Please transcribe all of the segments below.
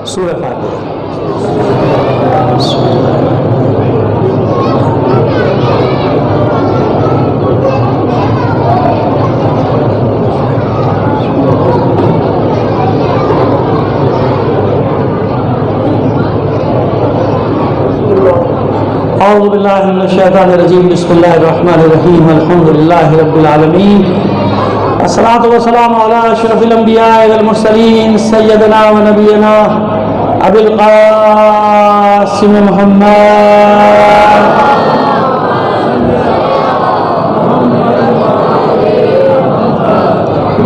سورہ فاتحہ۔ اعوذ باللہ من الشیطان الرجیم، بسم اللہ الرحمن الرحیم، الحمد للہ رب العالمین، الصلاۃ والسلام علی اشرف الانبیاء والمرسلین، سیدنا و نبینا ابی القاسم محمد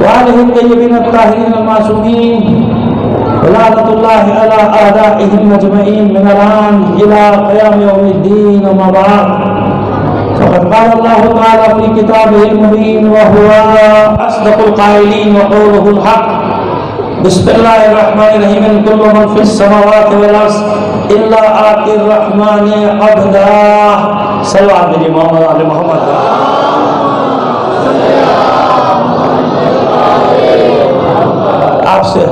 وآلہ الطیبین الطاہرین المعصومین، ولعنۃ اللہ علی اعدائہم اجمعین من الآن الی قیام یوم الدین، وما بعد، فقد قال اللہ تعالی فی کتابہ المبین وہو اصدق القائلین وقولہ الحق، بسم اللہ الرحمن الرحیم، ان کل من فی السماوات والارض الا آتی الرحمن عبدا، صلو علی محمد علی محمد۔ آپ سے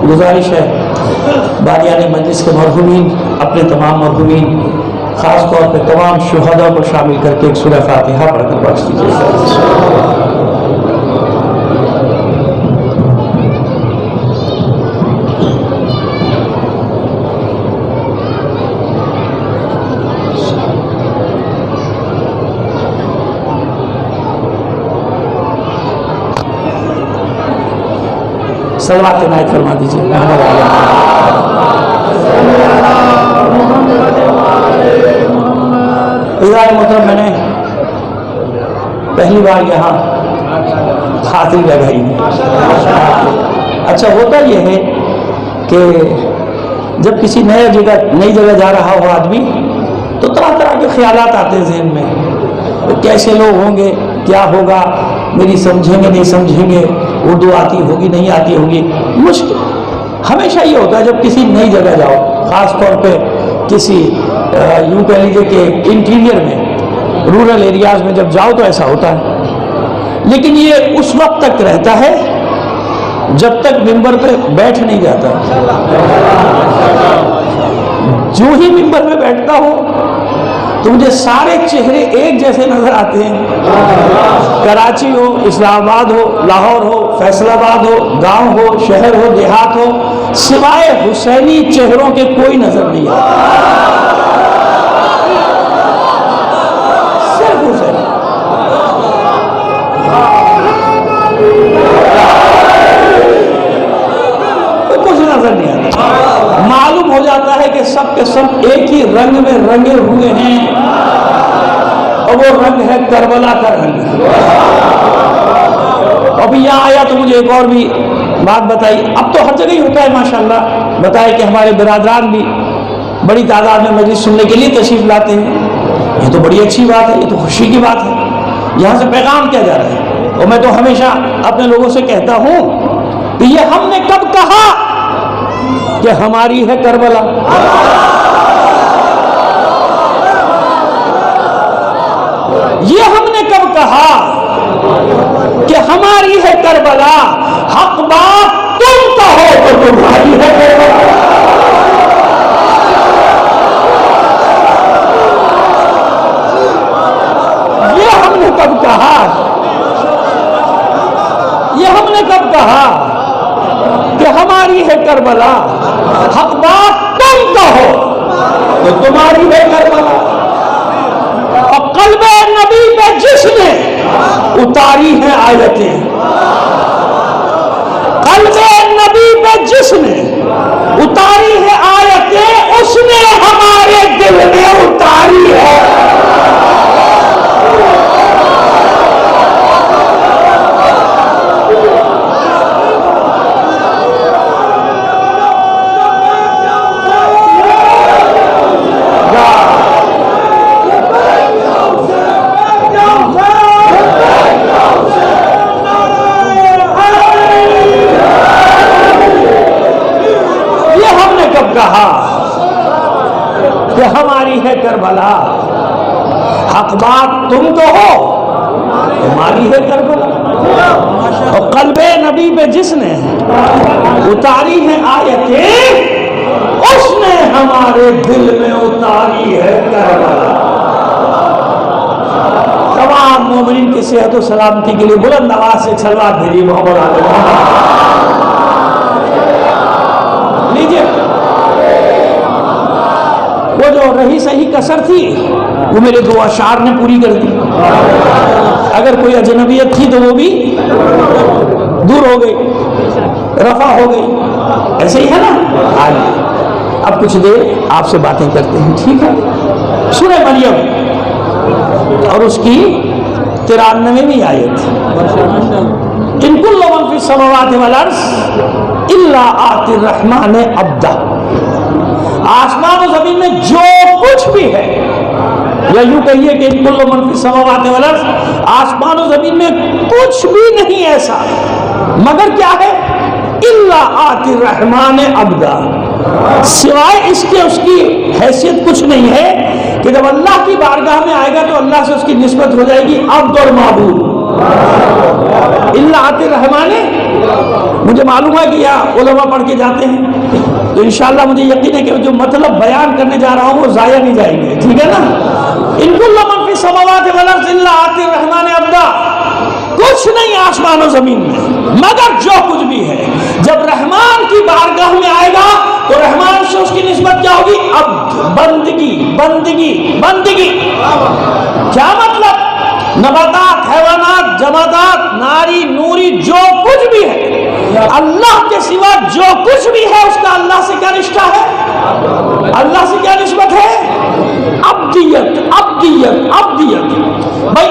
گزارش ہے باریان مجلس کے مرحومین، اپنے تمام مرحومین، خاص طور پہ تمام شہداء کو شامل کر کے ایک سورہ فاتحہ پڑھ کر بخش دیجیے۔ صلوات عنایت فرما دیجیے۔ محترم، میں نے پہلی بار یہاں حاضری لگائی ہے۔ اچھا، ہوتا یہ ہے کہ جب کسی نئی جگہ جا رہا ہو آدمی تو طرح طرح کے خیالات آتے ہیں ذہن میں، کیسے لوگ ہوں گے، کیا ہوگا، میری سمجھیں گے نہیں سمجھیں گے، اردو آتی ہوگی نہیں آتی ہوگی، مشکل ہمیشہ یہ ہوتا ہے جب کسی نئی جگہ جاؤ، خاص طور پہ کسی یوں کہہ لیجیے کہ انٹیریئر میں، رورل ایریاز میں جب جاؤ تو ایسا ہوتا ہے، لیکن یہ اس وقت تک رہتا ہے جب تک ممبر پہ بیٹھ نہیں جاتا۔ جو ہی ممبر پہ بیٹھتا ہوں تو مجھے سارے چہرے ایک جیسے نظر آتے ہیں، کراچی ہو، اسلام آباد ہو، لاہور ہو، فیصل آباد ہو، گاؤں ہو، شہر ہو، دیہات ہو، سوائے حسینی چہروں کے کوئی نظر نہیں آتا، صرف حسین۔ کچھ نظر نہیں آتا، معلوم ہو جاتا ہے کہ سب کے سب ایک ہی رنگ میں رنگے ہوئے ہیں، اور وہ رنگ ہے کربلا کا رنگ۔ ابھی یہاں آیا تو مجھے ایک اور بھی بات بتائی، اب تو ہر جگہ ہی ہوتا ہے ماشاءاللہ، بتایا کہ ہمارے برادران بھی بڑی تعداد میں مجلس سننے کے لیے تشریف لاتے ہیں، یہ تو بڑی اچھی بات ہے، یہ تو خوشی کی بات ہے۔ یہاں سے پیغام کیا جا رہا ہے، اور میں تو ہمیشہ اپنے لوگوں سے کہتا ہوں کہ یہ ہم نے کب کہا کہ ہماری ہے کربلا؟ یہ ہم نے کب کہا کہ ہماری ہے کربلا؟ حق بات تم کہو تو تمہاری ہے کربلا۔ یہ ہم نے کب کہا، یہ ہم نے کب کہا کہ ہماری ہے کربلا؟ حق بات تم کہو تو تمہاری ہے کربلا۔ اور قلب نبی پہ جس نے اتاری ہیں آیتیں، قلب نبی پہ جس نے اتاری ہے آیتیں، اس نے ہمارے دل میں اتاری ہے۔ کہا کہ ہماری ہے کربلا، حق بات تم کہو تمہاری ہے کربلا۔ اور قلب نبی پہ جس نے اتاری ہیں آیتیں، اس نے ہمارے دل میں اتاری ہے کربلا۔ تمام مومنین کی صحت و سلامتی کے لیے بلند آواز سے صلوات بھیجیے محمد علیہ لیجیے۔ وہ جو رہی صحیح کسر تھی وہ میرے دو اشعار نے پوری کر دی۔ اگر کوئی اجنبیت تھی تو وہ بھی دور ہو گئی، رفع ہو گئی، ایسے ہی ہے نا۔ آئیے اب کچھ دیر آپ سے باتیں کرتے ہیں، ٹھیک ہے؟ سورہ مریم اور اس کی 93ویں آیت، ان کل من فی السماوات والارض الا آتی الرحمن عبدا۔ آسمان و زمین میں جو کچھ بھی ہے، یا یوں کہیے کہ ان کل من فی السماوات والارض، آسمان و زمین میں کچھ بھی نہیں ایسا مگر کیا ہے؟ الا آتی الرحمن عبدا، سوائے اس کے اس کی حیثیت کچھ نہیں ہے کہ جب اللہ کی بارگاہ میں آئے گا تو اللہ سے اس کی نسبت ہو جائے گی عبد اور معبود۔ الا آتی الرحمن، مجھے معلوم ہے کہ یہاں علماء پڑھ کے جاتے ہیں تو انشاءاللہ مجھے یقین ہے کہ جو مطلب بیان کرنے جا رہا ہوں وہ ضائع نہیں جائیں گے، ٹھیک ہے نا؟ ان کل من فی السماوات والارض الا آتی الرحمن عبدا، کچھ نہیں آسمان و زمین میں مگر جو کچھ بھی ہے جب رحمان کی بارگاہ میں آئے گا تو رحمان سے اس کی نسبت کیا ہوگی؟ عبد، بندگی بندگی بندگی۔ کیا مطلب؟ نباتات، حیوانات، جمادات، ناری نوری، جو کچھ بھی ہے اللہ کے سوا جو کچھ بھی ہے اس کا اللہ سے کیا رشتہ ہے؟ اللہ سے کیا نسبت ہے؟ عبدیت عبدیت عبدیت۔ بھائی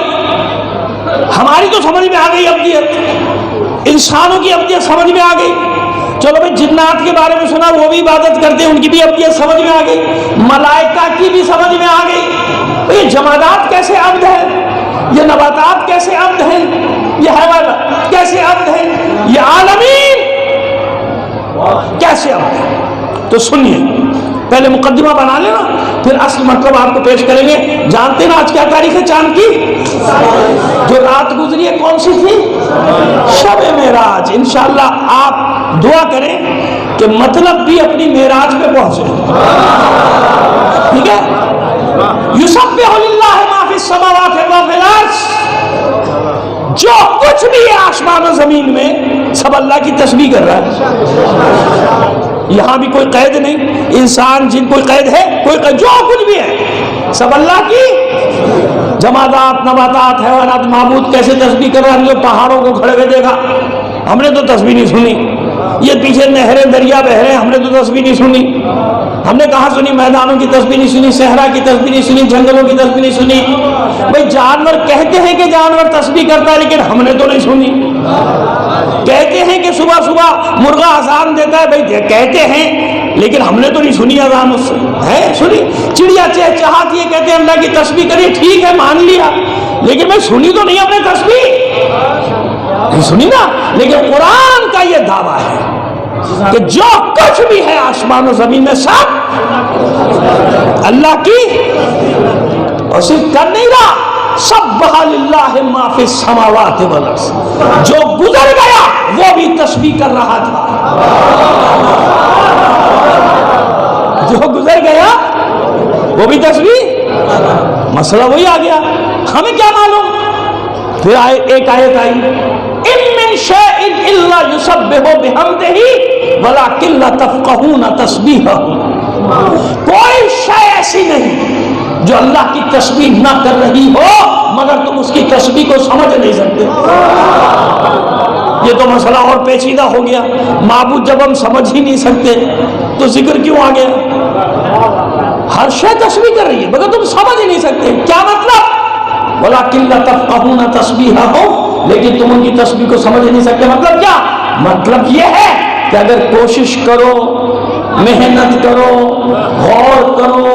ہماری تو سمجھ میں آ گئی عبدیت، انسانوں کی عبدیت سمجھ میں آ گئی، چلو بھائی جنات کے بارے میں سنا وہ بھی عبادت کرتے ہیں، ان کی بھی عبدیت سمجھ میں آ گئی، ملائکہ کی بھی سمجھ میں آ گئی۔ یہ جمادات کیسے عبد ہیں؟ یہ نباتات کیسے عبد ہیں؟ یہ حیوانات کیسے عبد ہیں؟ یہ عالمین کیسے عبد ہیں؟ تو سنیے، پہلے مقدمہ بنا لینا پھر اصل مطلب آپ کو پیش کریں گے۔ جانتے نا آج کیا تاریخ ہے چاند کی؟ جو رات گزری ہے کون سی تھی؟ شب معراج۔ انشاءاللہ آپ دعا کریں کہ مطلب بھی اپنی معراج پہ پہنچے، ٹھیک ہے؟ یسبح للہ ما فی السماوات و فی الارض، جو کچھ بھی ہے آسمان و زمین میں سب اللہ کی تسبیح کر رہا ہے۔ یہاں بھی کوئی قید نہیں، انسان جن کوئی قید ہے کوئی قید، جو کچھ بھی ہے سب اللہ کی۔ جمادات، نباتات، حیوانات، معبود کیسے تسبیح کر رہا ہے؟ جو پہاڑوں کو کھڑے ہوئے دیکھا، ہم نے تو تسبیح نہیں سنی۔ یہ پیچھے نہریں دریا بہ رہے ہیں، ہم نے تو تسبیح نہیں سنی۔ ہم نے کہاں سنی؟ میدانوں کی تسبیح نہیں سنی، صحرا کی تسبیح نہیں سنی، جنگلوں کی تسبیح نہیں سنی۔ بھئی جانور کہتے ہیں کہ جانور تسبیح کرتا ہے لیکن ہم نے تو نہیں سنی۔ کہتے ہیں کہ صبح صبح مرغا اذان دیتا ہے، بھئی کہتے ہیں لیکن ہم نے تو نہیں سنی اذان اس سے، ہے سنی؟ چڑیا چہچہاتی ہے، کہتے ہیں اللہ کی تسبیح کریے، ٹھیک ہے مان لیا، لیکن میں سنی تو نہیں ہم نے تسبیح، نہیں سنی نا۔ لیکن قرآن کا یہ دعویٰ ہے کہ جو کچھ بھی ہے آسمان و زمین میں سب اللہ کی، اور صرف کر نہیں رہا، سبح للہ ما فی السماوات والارض، جو گزر گیا وہ بھی تسبیح کر رہا تھا، جو گزر گیا وہ بھی تسبیح۔ مسئلہ وہی آ گیا، ہمیں کیا معلوم؟ پھر ایک آیت آئی، ان من شیء الا یسبح بحمدہ ولکن لا تفقہون تسبیحہ، کوئی شے ایسی نہیں جو اللہ کی تسبیح نہ کر رہی ہو مگر تم اس کی تسبیح کو سمجھ نہیں سکتے۔ یہ تو مسئلہ اور پیچیدہ ہو گیا، معبود جب ہم سمجھ ہی نہیں سکتے تو ذکر کیوں آ گیا؟ ہر شے تسبیح کر رہی ہے مگر تم سمجھ ہی نہیں سکتے، کیا مطلب؟ وَلَكِنْ لَا تَفْقَهُونَ تَسْبِيحَهُمْ، لیکن تم ان کی تسبیح کو سمجھ نہیں سکتے۔ مطلب کیا؟ مطلب یہ ہے کہ اگر کوشش کرو، محنت کرو، غور کرو،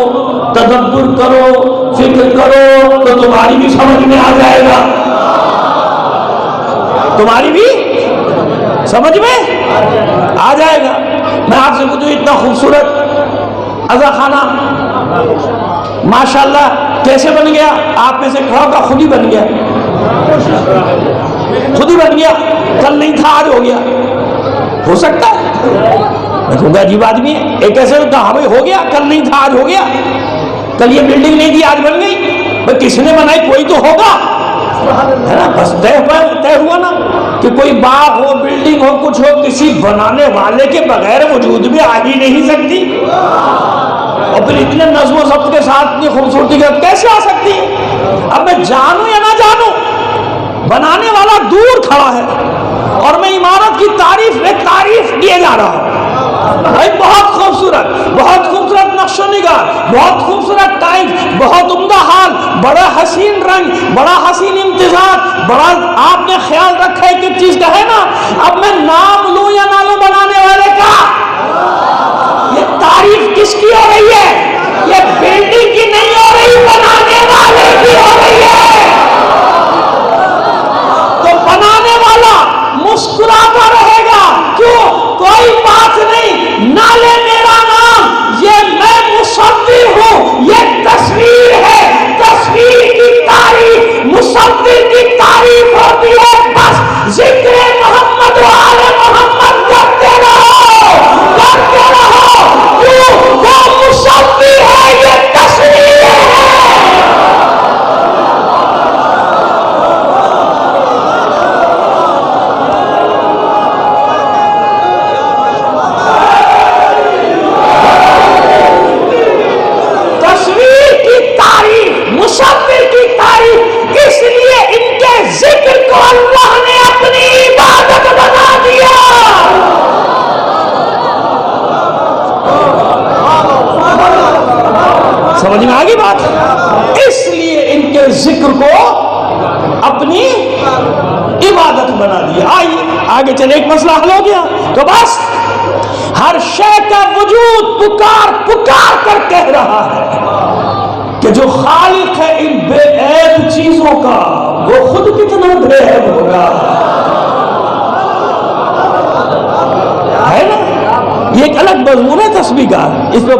تدبر کرو، فکر کرو تو تمہاری بھی سمجھ میں آ جائے گا، تمہاری بھی سمجھ میں آ جائے گا۔ میں آپ سے پوچھوں، اتنا خوبصورت عزا خانہ ماشاءاللہ کیسے بن گیا؟ آپ میں سے کھڑا کا خود ہی بن گیا، خود ہی بن گیا، کل نہیں تھا آج ہو گیا، ہو سکتا ہے؟ میں کہوں گا عجیب آدمی ہے. ایک ایسے کہا بھائی ہو گیا, کل نہیں تھا آج ہو گیا, کل یہ بلڈنگ نہیں تھی آج بن گئی. بھائی کس نے بنائی, کوئی تو ہوگا, ہے نا. بس طے ہوا نا کہ کوئی باغ ہو, بلڈنگ ہو, کچھ ہو, کسی بنانے والے کے بغیر وجود میں آ ہی نہیں سکتی. اور پھر اتنے نظم و ضبط کے ساتھ اتنی خوبصورتی کے ساتھ کیسے آ سکتی ہے؟ اب میں جانوں یا نہ جانوں, بنانے والا دور کھڑا ہے اور میں عمارت کی تعریف کیے جا رہا ہوں. بھائی بہت خوبصورت نقش و نگار, بہت خوبصورت ٹائل, بہت عمدہ حال, بڑا حسین رنگ, بڑا حسین امتزاج, بڑا آپ نے خیال رکھا ہے کہ چیز کا ہے نا. اب میں نام لوں یا نہ لوں بنانے والے کا, یہ تعریف کس کی ہو رہی ہے؟ یہ بلڈنگ کی نہیں ہو رہی, بنانے والے کی ہو رہی ہے. تو بنانے والا مسکراتا رہے گا, کیوں؟ کوئی بات نہیں, نہ لے میرا نام, یہ میں مصور ہوں, یہ تصویر ہے. تصویر کی تعریف مصور کی تعریف ہوتی ہے. بس ذکر محمد و آل محمد کرتے رہو, کرتے رہو. کیوں؟ وہ مصور ہے, یہ تصویر ہے. مصور کی تعریف, اس لیے ان کے ذکر کو اللہ نے اپنی عبادت بنا دیا. سمجھ میں آگی بات؟ اس لیے ان کے ذکر کو اپنی عبادت بنا دیا. آئیے آگے چلے, ایک مسئلہ حل ہو گیا. تو بس ہر شے کا وجود پکار کر کہہ رہا ہے کہ جو خالق ہے ان بے عیب چیزوں کا, وہ خود کتنا بے عیب ہوگا. ہے نا, یہ ایک الگ مضمون ہے تسبیح کا, اس پہ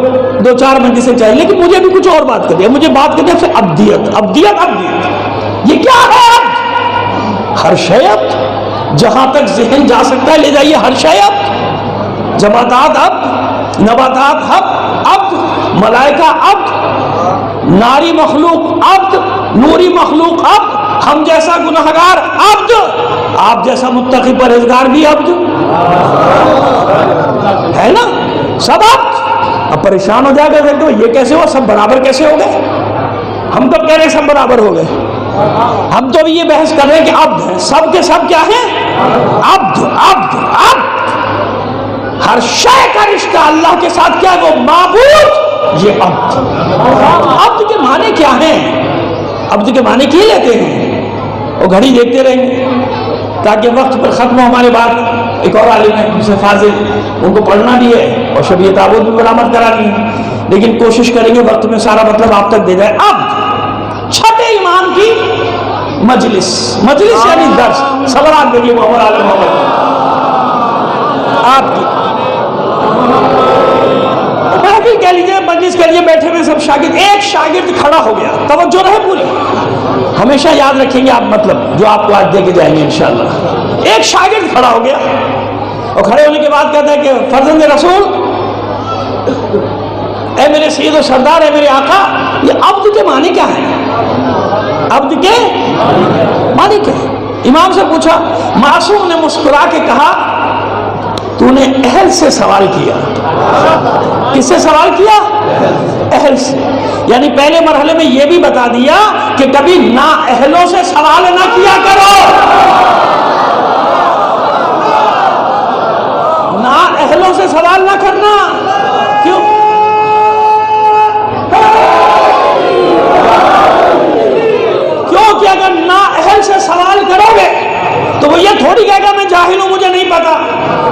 2-4 مجلسیں چاہیے. لیکن مجھے بھی کچھ اور بات کرنی ہے. مجھے بات کرنی ہے پھر ابدیت. یہ کیا ہے عبد؟ ہر شے عبد, جہاں تک ذہن جا سکتا ہے لے جائیے. ہر شے عبد, جمادات عبد, نباتات عبد, ملائکہ عبد, ناری مخلوق عبد, نوری مخلوق عبد, ہم جیسا گنہگار عبد, آپ جیسا متقی پرہیزگار بھی عبد ہے نا, سب عبد. اب پریشان ہو جائے گا کہ یہ کیسے ہوا, سب برابر کیسے ہو گئے؟ ہم کب کہہ رہے ہیں سب برابر ہو گئے؟ ہم تو بھی یہ بحث کر رہے ہیں کہ عبد ہیں, سب کے سب کیا ہیں؟ عبد. ہر شے کا رشتہ اللہ کے ساتھ کیا ہے؟ وہ معبود, یہ عبد. عبد کے معنی کیا ہیں؟ عبد کے معنی کیے لیتے ہیں, وہ گھڑی دیکھتے رہیں گے تاکہ وقت پر ختم ہو. ہمارے بعد ایک اور عالم ہے جسے فاضل, ان کو پڑھنا بھی ہے اور شبیہ تعبد بھی برآمد کرانی ہے, لیکن کوشش کریں گے وقت میں سارا مطلب آپ تک دے جائے. عبد چھٹے ایمان کی مجلس یعنی درس. سوالات دیجیے محمد عالم محمد آپ کی محفل کہہ لیجیے, مجلس کہہ لیجیے, بیٹھے ہوئے سب شاگرد. ایک شاگرد کھڑا ہو گیا, توجہ رہے پوری, ہمیشہ یاد رکھیں گے آپ مطلب جو آپ کو آج دے کے جائیں گے انشاءاللہ. ایک شاگرد کھڑا ہو گیا اور کھڑے ہونے کے بعد کہتا ہے کہ فرزند رسول, اے میرے سید و سردار, اے میرے آقا, یہ عبد کے معنی کیا ہے؟ عبد کے معنی کیا ہے؟ امام سے پوچھا. معصوم نے مسکرا کے کہا, تو نے اہل سے سوال کیا. کس سے سوال کیا؟ اہل سے. یعنی پہلے مرحلے میں یہ بھی بتا دیا کہ کبھی نا اہلوں سے سوال نہ کیا کرو, نا اہلوں سے سوال نہ کرنا. کیوں؟ کیونکہ اگر نا اہل سے سوال کرو گے تو وہ یہ تھوڑی کہے گا میں جاہل ہوں, مجھے نہیں پتا.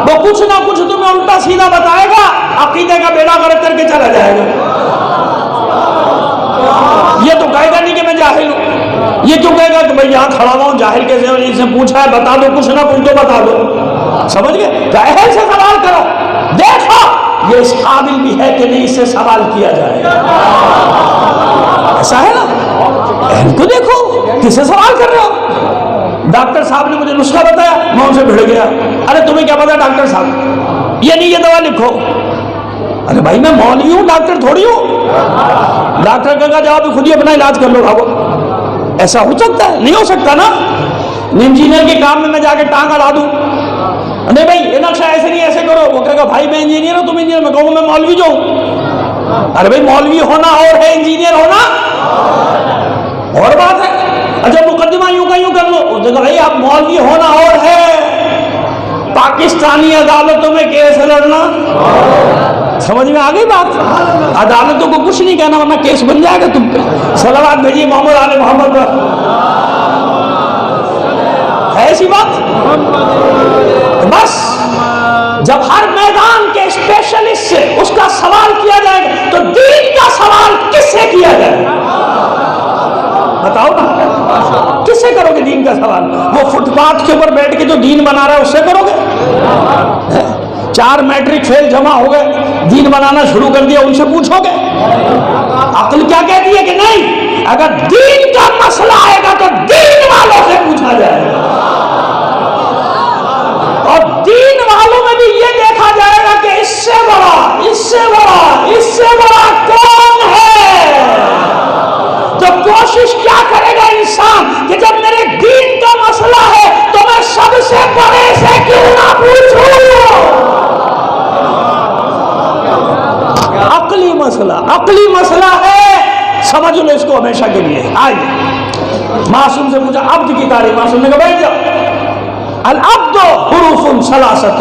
وہ کچھ نہ کچھ تمہیں الٹا سیدھا بتائے گا, عقیدے کا بیڑا غرق کر کے چلا جائے گا. یہ تو کہے گا نہیں کہ میں جاہل ہوں, یہ کیوں کہے گا کہ بھائی یہاں کھڑا ہوں جاہل کے سے پوچھا ہے بتا دو, کچھ نہ کچھ تو بتا دو. سمجھ گئے؟ تو اہل سے سوال کرو, دیکھو یہ اس قابل بھی ہے کہ نہیں اس سے سوال کیا جائے. ایسا ہے نا, اہل کو دیکھو, کس سے سوال کر رہے ہو؟ ڈاکٹر صاحب نے مجھے نسخہ بتایا, میں ان سے بھڑ گیا. ارے تمہیں کیا پتا ڈاکٹر صاحب, یہ نہیں یہ دوا لکھو. ارے بھائی میں مولوی ہوں، ڈاکٹر تھوڑی ہوں. ڈاکٹر کا جواب خود ہی اپنا علاج کر لو بھاگو. ایسا ہو سکتا ہے؟ نہیں ہو سکتا نا. انجینئر کے کام میں جا کے ٹانگ اڑا دوں؟ نہیں بھائی یہ نقشہ ایسے نہیں ایسے کرو. وہ کہے گا بھائی میں انجینئر ہوں، تم انجینئر. میں کہوں میں مولوی جو ہوں. ارے بھائی مولوی ہونا اور ہے، انجینئر ہونا اور بات ہے. اچھا مقدمہ یوں کر لو. وہ کہے بھائی آپ مولوی ہونا اور ہے، پاکستانی عدالتوں میں کیس لڑنا. سمجھ میں آ گئی بات؟ عدالتوں کو کچھ نہیں کہنا ورنہ کیس بن جائے گا تم پہ. صلوات بھیجیے محمد آل محمد پر. ہے ایسی بات؟ بس جب ہر میدان کے اسپیشلسٹ سے اس کا سوال کیا جائے گا تو دین کا سوال کس سے کیا جائے گا؟ بتاؤ نا، کس سے کرو گے دین کا سوال؟ وہ فٹ پاتھ کے اوپر بیٹھ کے جو دین بنا رہا ہے اس سے کرو گے؟ 4 میٹرک فیل جمع ہو گئے، دین بنانا شروع کر دیا، ان سے پوچھو گے؟ عقل کیا کہتی ہے کہ نہیں، اگر دین کا مسئلہ آئے گا تو دین والوں سے پوچھا جائے گا. اور دین والوں میں بھی یہ دیکھا جائے گا کہ اس سے بڑا کون ہے. تو کوشش کیا کرے گا انسان کہ جب میرے دین کا مسئلہ ہے تو میں سب سے بڑے سے کیوں نہ پوچھوں. عقلی مسئلہ ہے، سمجھ لو اس کو ہمیشہ کے لیے. آئیے معصوم سے پوچھا عبد کی تعریف. معصوم نے کہا بیٹھ جاؤ. العبد حروف ثلاثۃ،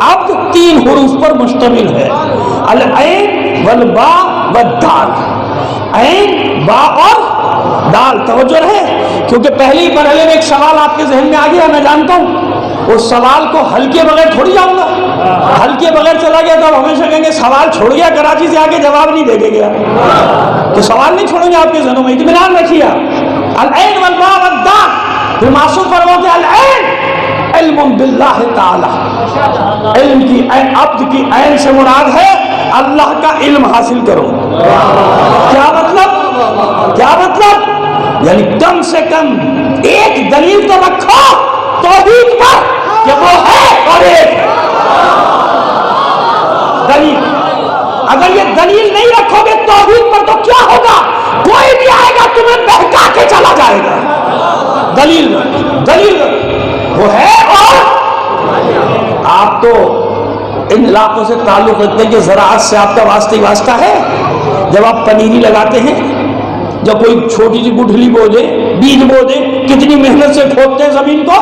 عبد 3 حروف پر مشتمل ہے. العین والباء والدال. عین، با اور دال. توجہ رہے کیونکہ پہلی مرحلے میں ایک سوال آپ کے ذہن میں آ گیا. میں جانتا ہوں اس سوال کو حل کے بغیر تھوڑی جاؤں گا. حل کے بغیر چلا گیا تو آپ ہمیشہ کہیں گے سوال چھوڑ گیا کراچی سے، آگے جواب نہیں دے کے گیا. تو سوال نہیں چھوڑیں گے آپ کے ذہنوں میں، اطمینان رکھیے. العین والباء والدال. پھر معصوم فرماتے ہیں العین علم باللہ تعالی. علم کی عبد کی عین سے مراد ہے اللہ کا علم حاصل کرو. کیا مطلب؟ یعنی کم سے کم ایک دلیل تو رکھو توحید پر کہ وہ ہے اور ایک دلیل. اگر یہ دلیل نہیں رکھو گے توحید پر تو کیا ہوگا؟ کوئی بھی آئے گا تمہیں بہکا کے چلا جائے گا. دلیل وہ ہے. اور آپ تو ان علاقوں سے تعلق رکھتے ہیں کہ زراعت سے آپ کا واسطہ ہے. جب آپ پنیری لگاتے ہیں، جب کوئی چھوٹی سی گٹھلی بو دے، بیج بو دے، کتنی محنت سے کھودتے ہیں زمین کو،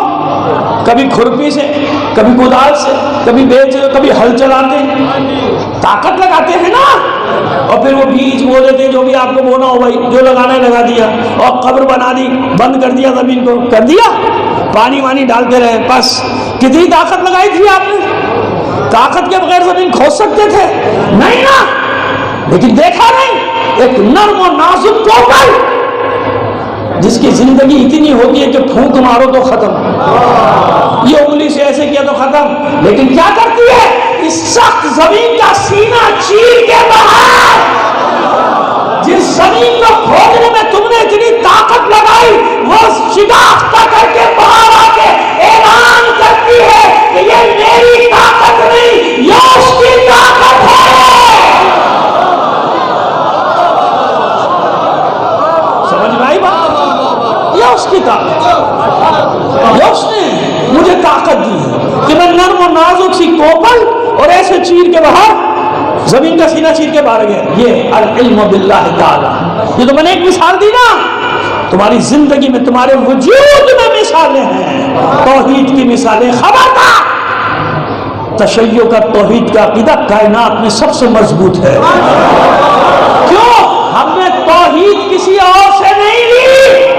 کبھی کھرپی سے، کبھی کدال سے، کبھی بیل سے، کبھی ہل چلاتے ہیں، طاقت لگاتے ہیں نا. اور پھر وہ بیج بو دیتے ہیں جو بھی آپ کو بونا ہو بھائی، جو لگانا ہے لگا دیا، اور قبر بنا دی، بند کر دیا زمین کو، کر دیا، پانی وانی ڈالتے رہے. بس کتنی طاقت لگائی تھی آپ نے؟ طاقت کے بغیر زمین کھود سکتے تھے؟ نہیں نا. لیکن دیکھا نہیں ایک نرم و نازک کوکل جس کی زندگی اتنی ہوتی ہے کہ پھونک مارو تو ختم، یہ انگلی سے ایسے کیا تو ختم. لیکن کیا کرتی ہے؟ اس سخت زمین کا سینہ چیر کے باہر، جس زمین کو کھودنے میں تم نے اتنی طاقت لگائی، وہ شگافتہ کر کے باہر آ کے اعلان کرتی ہے کہ یہ میری طاقت نہیں، یہ اس کی طاقت ہے. سمجھ میں آئی بات؟ یہ اس کی طاقت ہے. یہ اس نے مجھے طاقت دی ہے کہ میں نرم و نازک سی کوپل اور ایسے چیر کے باہر زمین کا سینہ چیر کے باہر گیا. یہ العلم باللہ تعالی. یہ تو میں نے ایک مثال دی نا. تمہاری زندگی میں، تمہارے وجود میں مثالیں ہیں، توحید کی مثالیں. خبردار، تشیع کا توحید کا عقیدہ کائنات میں سب سے مضبوط ہے. کیوں؟ ہم نے توحید کسی اور سے نہیں لی،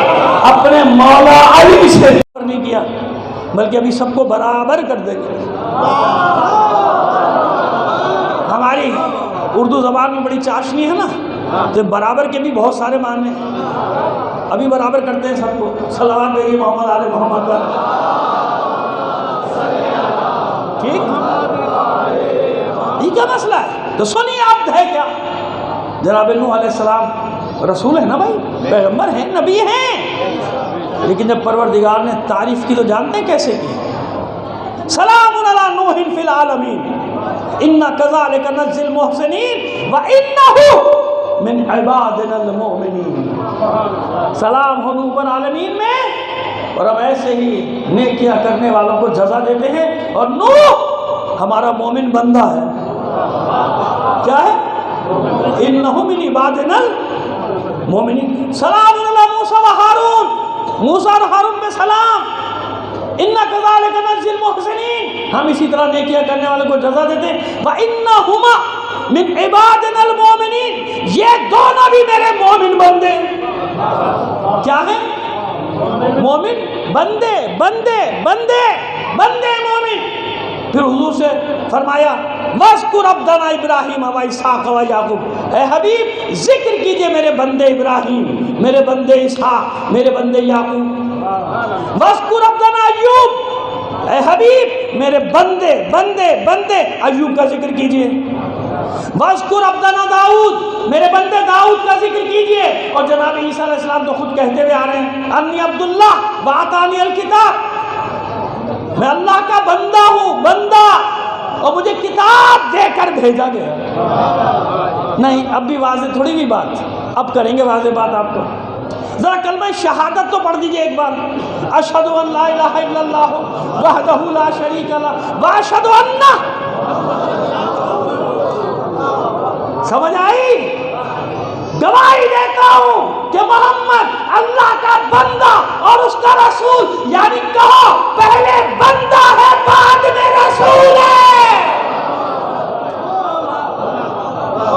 اپنے مولا علی سے نہیں کیا، بلکہ ابھی سب کو برابر کر دیں گے. ہماری اردو زبان میں بڑی چاشنی ہے نا، تو برابر کے بھی بہت سارے معنی ہیں. ابھی برابر کرتے ہیں سب کو. صلوات بھیجیے محمد آل محمد پر. ٹھیک، یہ کیا مسئلہ ہے؟ تو سنیے عبد ہے کیا؟ جناب نوح علیہ السلام رسول ہے نا بھائی، پیغمبر ہیں، نبی ہیں. لیکن جب پروردگار نے تعریف کی تو جانتے ہیں کیسے کی؟ سلام علی نوح فی العالمین. اِنَّا كَذَلِكَ نَجْزِي الْمُحْسِنِينَ وَإِنَّهُ مِنْ عِبَادِنَا الْمُؤْمِنِينَ۔ سلام ہو نوح پر عالمین میں، اور ہم ایسے ہی نیکیاں کرنے والوں کو جزا دیتے ہیں، اور نوح ہمارا مومن بندہ ہے۔ کیا ہے؟ اِنَّهُ مِنْ عِبَادِنَا الْمُؤْمِنِينَ۔ سلام علی موسیٰ و ہارون، موسیٰ اور ہارون پہ سلام۔ اِنَّا كَذَلِكَ نَجْزِي الْمُحْسِنِينَ، ہم اسی طرح نیکیاں کرنے والوں کو جزا دیتے ہیں۔ وَإِنَّهُمَا مِنْ عِبَادِنَا الْمُؤْمِنِينَ، یہ دونوں بھی میرے مومن بندے۔ کیا ہے؟ مومن بندے، بندے بندے بندے مومن۔ پھر حضور سے فرمایا وَاذْكُرْ عَبْدَنَا إِبْرَاهِيمَ وَإِسْحَاقَ وَيَعْقُوبَ، اے حبیب ذکر کیجئے میرے بندے ابراہیم، میرے بندے اسحاق، میرے بندے یعقوب۔ وَاذْكُرْ عَبْدَنَا ایوب، اے حبیب میرے بندے بندے بندے ایوب کا ذکر کیجئے۔ وَاذْكُرْ عَبْدَنَا داؤد، میرے بندے داؤد کا ذکر کیجئے۔ اور جناب عیسیٰ علیہ السلام تو خود کہتے ہوئے آ رہے ہیں انی عبداللہ وآتانی الکتاب، میں اللہ کا بندہ ہوں، بندہ، اور مجھے کتاب دے کر بھیجا گیا۔ نہیں، اب بھی واضح تھوڑی ہوئی بات، اب کریں گے واضح بات آپ کو۔ ذرا کلمہ شہادت تو پڑھ دیجئے ایک بار، اشہد ان لا الہ الا اللہ وحدہ لا شریک لہ واشہد ان، سمجھ آئی؟ گواہی دیتا ہوں کہ محمد اللہ کا بندہ اور اس کا رسول، یعنی کہو پہلے بندہ ہے بعد میں رسول ہے۔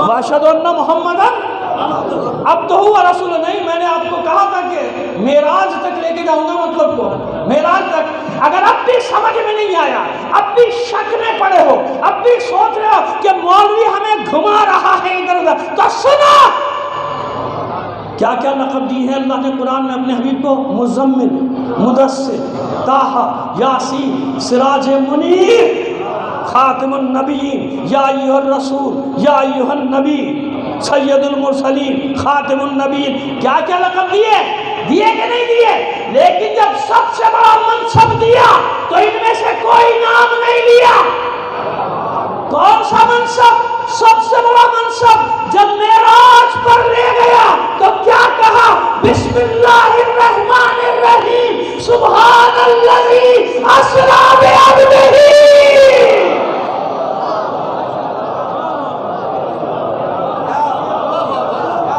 واشہد ان محمدً عبدہ و رسول، نہیں، میں نے آپ کو کہا تھا کہ معراج تک لے کے جاؤں گا مطلب کو، معراج تک۔ اگر اب بھی سمجھ میں نہیں آیا، اب بھی شک میں پڑے ہو، اب بھی سوچ رہے ہو کہ مولوی ہمیں گھما رہا ہے ادھر ادھر، تو سنو کیا کیا لقب دی ہے اللہ نے قرآن میں اپنے حبیب کو، مزمل، مدثر، طٰہٰ، یاسین، سراج منیر، خاتم النبیین، یا ایھا الرسول، یا ایھا النبی، سید المرسلین، خاتم النبیین۔ کیا کیا لقب دیے کہ نہیں دیے؟ لیکن جب سب سے بڑا منصب دیا تو ان میں سے کوئی نام نہیں لیا۔ کون سا منصب؟ سب سے بڑا منصب جب معراج پر لے گیا تو کیا کہا؟ بسم اللہ الرحمن الرحیم، سبحان الذی اسریٰ بعبدہ۔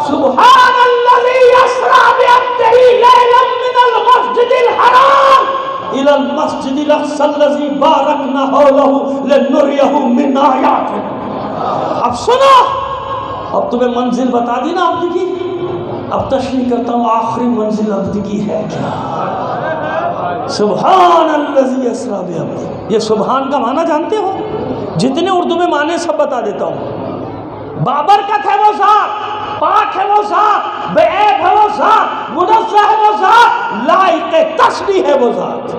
سبحان الذی اسریٰ بعبدہ لیلا من المسجد الحرام الی المسجد الاقصی الذی بارکنا حولہ لنریہ من آیاتنا۔ اب سنو، اب تمہیں منزل بتا دی نا عبد کی، اب تشریح کرتا ہوں آخری منزل عبد کی ہے کیا؟ سبحان الذی اسریٰ بعبدہ۔ یہ سبحان کا معنی جانتے ہو؟ جتنے اردو میں معنی سب بتا دیتا ہوں۔ بابرکت ہے وہ ذات، پاک ہے وہ ذات، بے عیب ہے وہ ذات، منزہ ہے وہ ذات، لائق تسبیح ہے وہ ذات۔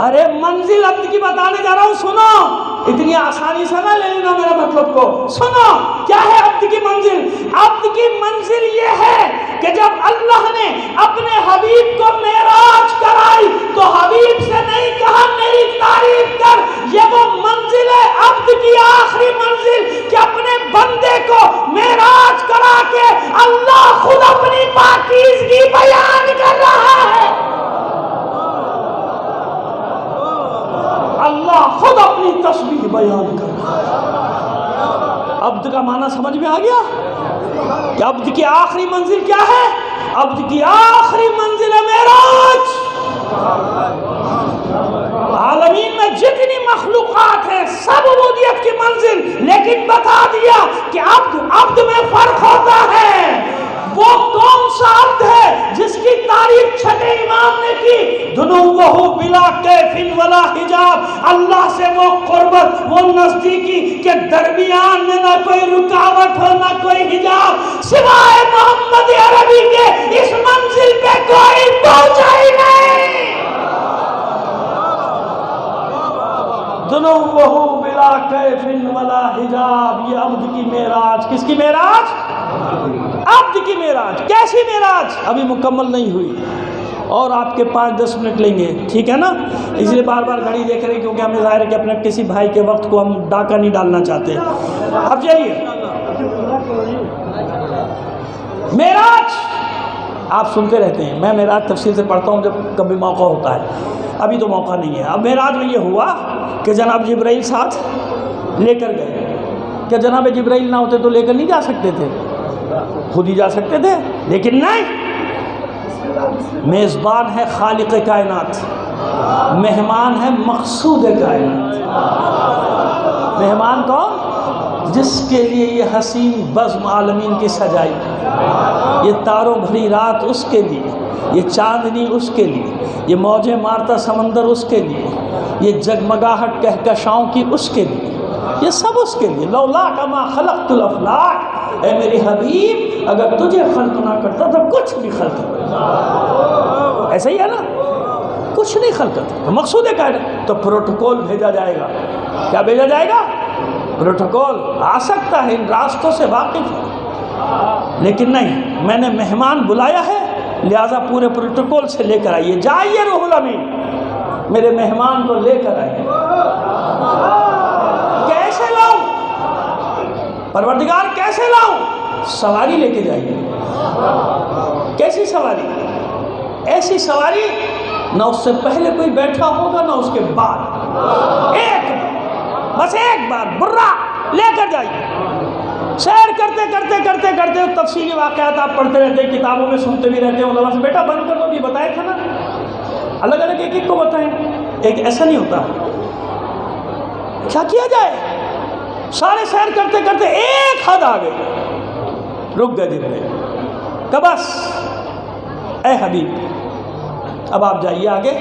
ارے منزل عبد کی بتانے جا رہا ہوں، سنو، اتنی آسانی سے نہ لے لینا میرا مطلب کو۔ سنو کیا ہے عبد کی منزل؟ عبد کی منزل یہ ہے کہ جب اللہ نے اپنے حبیب کو معراج کرائی تو حبیب سے نہیں کہا میری تعریف کر، یہ وہ منزل ہے عبد کی آخری منزل کہ اپنے بندے کو معراج کرا کے اللہ خود اپنی پاکیزگی بیان کر رہا ہے۔ اللہ خود اپنی تسبیح بیان کر رہا ہے۔ عبد کا معنی سمجھ میں آ گیا کہ عبد کی آخری منزل کیا ہے؟ عبد کی آخری منزل ہے معراج۔ عالمین میں جتنی مخلوقات ہیں سب عبودیت کی منزل، لیکن بتا دیا کہ عبد میں فرق ہوتا ہے۔ وہ کون سا عبد ہے جس کی تعریف چھٹے امام نے کی؟ دنوہ بلا کیف ولا حجاب، اللہ سے وہ قربت، وہ نزدیکی کہ درمیان میں نہ کوئی رکاوٹ ہو نہ کوئی حجاب، سوائے محمد عربی کے اس منزل پہ کوئی پہنچا ہی نہیں۔ دنوہ بلا کیف ولا حجاب، یہ عبد کی معراج۔ کس کی معراج؟ عبد کی معراج۔ کیسی معراج؟ ابھی مکمل نہیں ہوئی۔ اور آپ کے 5-10 منٹ لیں گے، ٹھیک ہے نا؟ اس لیے بار بار گھڑی دیکھ رہے ہیں کیونکہ ہمیں ظاہر ہے کہ اپنے کسی بھائی کے وقت کو ہم ڈاکہ نہیں ڈالنا چاہتے۔ اب چلیے، معراج آپ سنتے رہتے ہیں، میں معراج تفصیل سے پڑھتا ہوں جب کبھی موقع ہوتا ہے، ابھی تو موقع نہیں ہے۔ اب معراج میں یہ ہوا کہ جناب جبرائیل ساتھ لے کر گئے۔ کہ جناب جبرائیل نہ ہوتے تو لے کر نہیں جا سکتے تھے؟ خود ہی جا سکتے تھے، لیکن نہیں، میزبان ہے خالق کائنات، مہمان ہے مقصود کائنات۔ مہمان کون؟ جس کے لیے یہ حسین بزم عالمین کی سجائی، یہ تاروں بھری رات اس کے لیے، یہ چاندنی اس کے لیے، یہ موجیں مارتا سمندر اس کے لیے، یہ جگمگاہٹ کہکشاؤں کی اس کے لیے، یہ سب اس کے لیے۔ لولاک ما خلقت الافلاک، اے میری حبیب اگر تجھے خلق نہ کرتا تو کچھ بھی خلق نہیں۔ ایسا ہی ہے نا، کچھ نہیں خلق کرتا، مقصود ہے تو پروٹوکول بھیجا جائے گا۔ کیا بھیجا جائے گا؟ پروٹوکول آ سکتا ہے، ان راستوں سے واقف ہے، لیکن نہیں، میں نے مہمان بلایا ہے لہٰذا پورے پروٹوکول سے لے کر آئیے۔ جائیے روح الامین، میرے مہمان کو لے کر آئیے۔ کیسے لاؤں پروردگار، کیسے لاؤں؟ سواری لے کے جائیے۔ کیسی سواری؟ ایسی سواری نہ اس سے پہلے کوئی بیٹھا ہوگا نہ اس کے بعد، ایک بار برا لے کر جائیے۔ سیر کرتے کرتے کرتے کرتے تفصیلی واقعات آپ پڑھتے رہتے ہیں، کتابوں میں سنتے بھی رہتے ہیں علماء سے، بیٹا بند کر دو، بھی بتایا تھا نا، الگ الگ ایک ایک کو بتائیں، ایک ایسا نہیں ہوتا۔ کیا کیا جائے؟ سارے سیر کرتے کرتے ایک حد آ گئے، رک گئے جبرائیل کہ بس اے حبیب اب آپ جائیے آگے،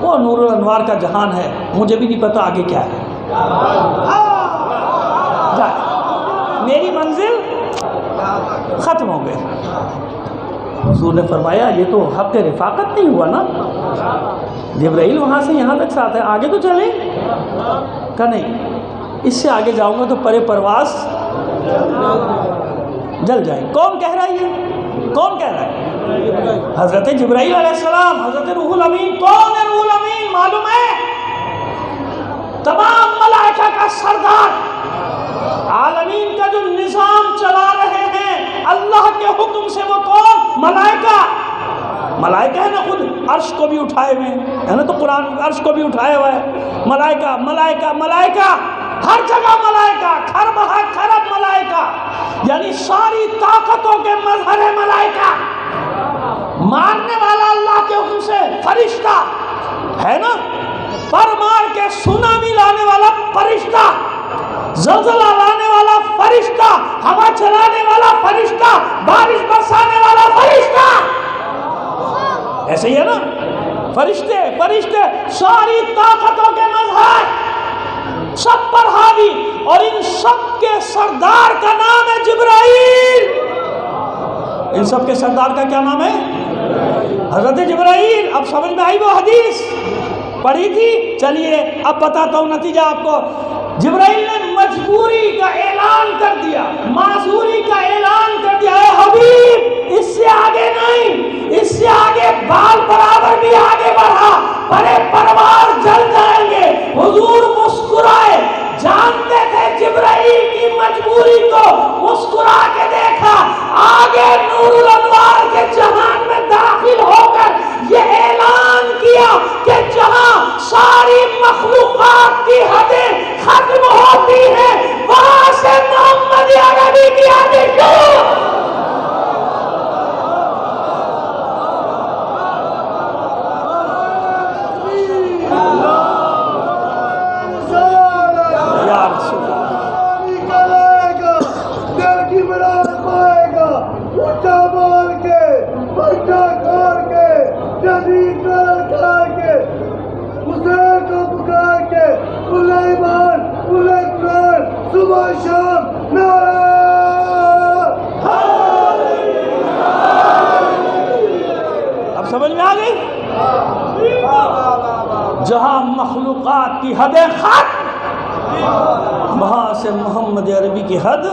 وہ نور الانوار کا جہان ہے، مجھے بھی نہیں پتا آگے کیا ہے، میری منزل ختم ہو گئی۔ حضور نے فرمایا یہ تو حق رفاقت نہیں ہوا نا، جبرائیل وہاں سے یہاں تک ساتھ ہے، آگے تو چلیں؟ کہ نہیں، اس سے آگے جاؤں گا تو پرے پرواز جل جائے۔ کون کہہ رہا ہے یہ؟ کون کہہ رہا ہے؟ حضرت جبرائیل علیہ السلام، حضرت روح الامین۔ کون ہے روح الامین؟ معلوم ہے؟ تمام ملائکہ کا سردار، عالمین کا جو نظام چلا رہے ہیں اللہ کے حکم سے، وہ کون؟ ملائکہ۔ ملائکہ ہے نا، خود عرش کو بھی اٹھائے ہوئے ہے نا، تو قرآن عرش کو بھی اٹھایا ہوا ہے۔ ملائکہ ملائکہ ملائکہ، ہر جگہ ملائکہ، کھرب ہے کھرب ملائکہ، یعنی ساری طاقتوں کے مظہر ہے ملائکہ۔ مارنے والا اللہ کے حکم سے فرشتہ ہے نا، پر مار کے سونامی لانے والا فرشتہ، زلزلہ لانے والا فرشتہ، ہوا چلانے والا فرشتہ، بارش برسانے والا فرشتہ، ایسے ہی ہے نا، فرشتے فرشتے ساری طاقتوں کے مظہر، سب پر حاوی، اور ان سب کے سردار کا نام ہے جبرائیل۔ ان سب کے سردار کا کیا نام ہے؟ حضرت جبرائیل۔ اب سمجھ میں آئی وہ حدیث پڑھی تھی؟ چلیے اب بتاتا ہوں نتیجہ آپ کو۔ جبرائیل نے مجبوری کا اعلان کر دیا، معذوری کا اعلان کر دیا، اے حبیب اس سے آگے نہیں، اس سے آگے بال برابر بھی آگے بڑھا، پرے پرواز جل جائیں گے۔ حضور مسکرائے، جانتے تھے جبرائیل کی مجبوری کو، مسکرا کے دیکھا، آگے نور الانوار کے جہان میں داخل ہو کر یہ اعلان کیا کہ جہاں ساری مخلوقات کی حدیں ختم ہوتی ہیں وہاں سے محمد عربی کی حدیں شروع۔ اب سمجھ میں آ گئی؟ جہاں مخلوقات کی حدیں ختم، وہاں سے محمد عربی کی حد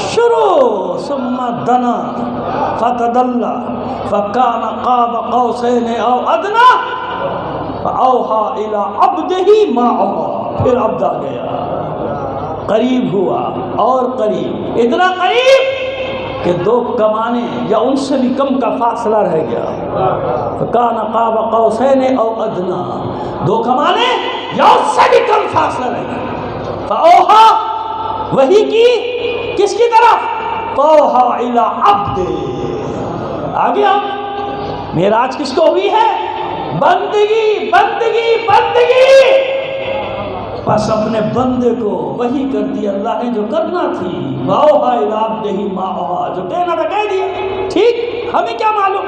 شروع. ثم دنا فتدلى فكان قاب قوسين او ادنى فاوحى الى عبده ما اوحى. پھر عبد آ گیا، قریب ہوا اور قریب، اتنا قریب کہ 2 کمانے یا ان سے بھی کم کا فاصلہ رہ گیا. فکان قاب قوسین او ادنا، 2 کمانے یا اس سے بھی کم فاصلہ رہ گیا. فاوحا، وحی کی کس کی طرف؟ فاوحا الی عبد. آگے آپ معراج کس کو ہوئی ہے؟ بندگی بندگی بندگی. بس اپنے بندے کو وحی کر دی اللہ نے جو کرنا تھی. واوحا الی عبدہ ما اوحا، جو کہنا تھا کہہ دیا. ٹھیک، ہمیں کیا معلوم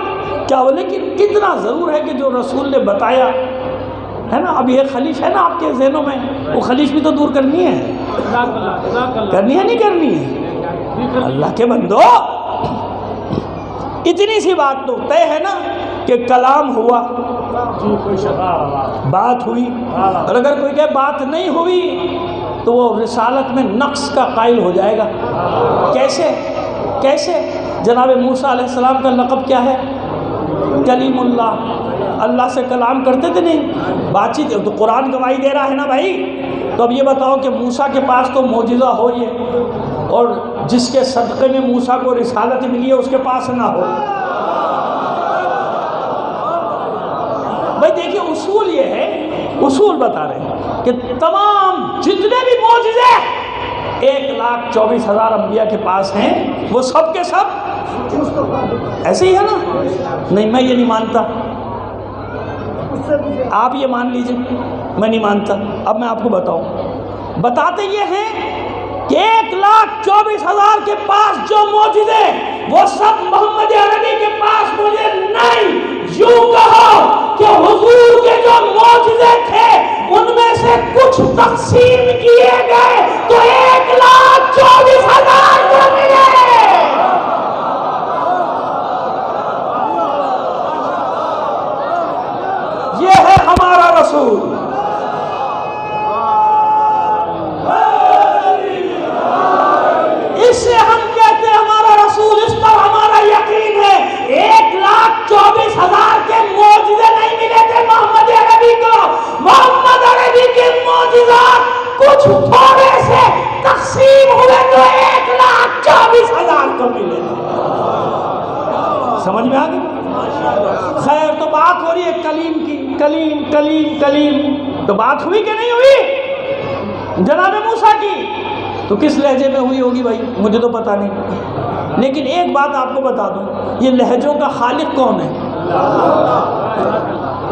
کیا ہو، لیکن اتنا ضرور ہے کہ جو رسول نے بتایا ہے نا. اب یہ خلیش ہے نا آپ کے ذہنوں میں، وہ خلیش بھی تو دور کرنی ہے. کرنی ہے نہیں کرنی ہے؟ اللہ کے بندو، اتنی سی بات تو طے ہے نا کہ کلام ہوا، بات ہوئی. اور اگر کوئی کہ بات نہیں ہوئی تو وہ رسالت میں نقص کا قائل ہو جائے گا. کیسے؟ جناب موسیٰ علیہ السلام کا لقب کیا ہے؟ کلیم اللہ. اللہ سے کلام کرتے تھے نہیں، بات چیت. تو قرآن گواہی دے رہا ہے نا بھائی. تو اب یہ بتاؤ کہ موسیٰ کے پاس تو معجزہ ہو یہ، اور جس کے صدقے میں موسیٰ کو رسالت ملی ہے اس کے پاس نہ ہو. بھائی دیکھیے، اصول یہ ہے، اصول بتا رہے ہیں کہ تمام جتنے بھی معجزے 1,24,000 انبیاء کے پاس ہیں، وہ سب کے سب ایسے ہی ہے نا. نہیں، میں یہ نہیں مانتا. آپ یہ مان لیجئے، میں نہیں مانتا. اب میں آپ کو بتاؤں، بتاتے یہ ہیں کہ 1,24,000 کے پاس جو معجزے وہ سب محمد عربی کے پاس مجھے نہیں. یوں کہو کہ حضور کے جو معجزے تھے ان میں سے کچھ تقسیم کیے گئے تو 1,24,000 کو ملے. یہ ہے ہمارا رسول. اس سے ہم کہتے ہیں ہمارا رسول، اس پر ہمارا یقین ہے. 1,24,000 کے معجزے نہیں ملے تھے محمد عربی کو. محمد عربی کے معجزات کچھ تھوڑے سے تقسیم ہوئے تو 1,24,000 کو ملے تھے. سمجھ میں آ گئی؟ خیر، تو بات ہو رہی ہے کلیم کی. کلیم کلیم کلیم، تو بات ہوئی کہ نہیں ہوئی جناب موسیٰ کی؟ تو کس لہجے میں ہوئی ہوگی بھائی؟ مجھے تو پتہ نہیں. لیکن ایک بات آپ کو بتا دوں، یہ لہجوں کا خالق کون ہے؟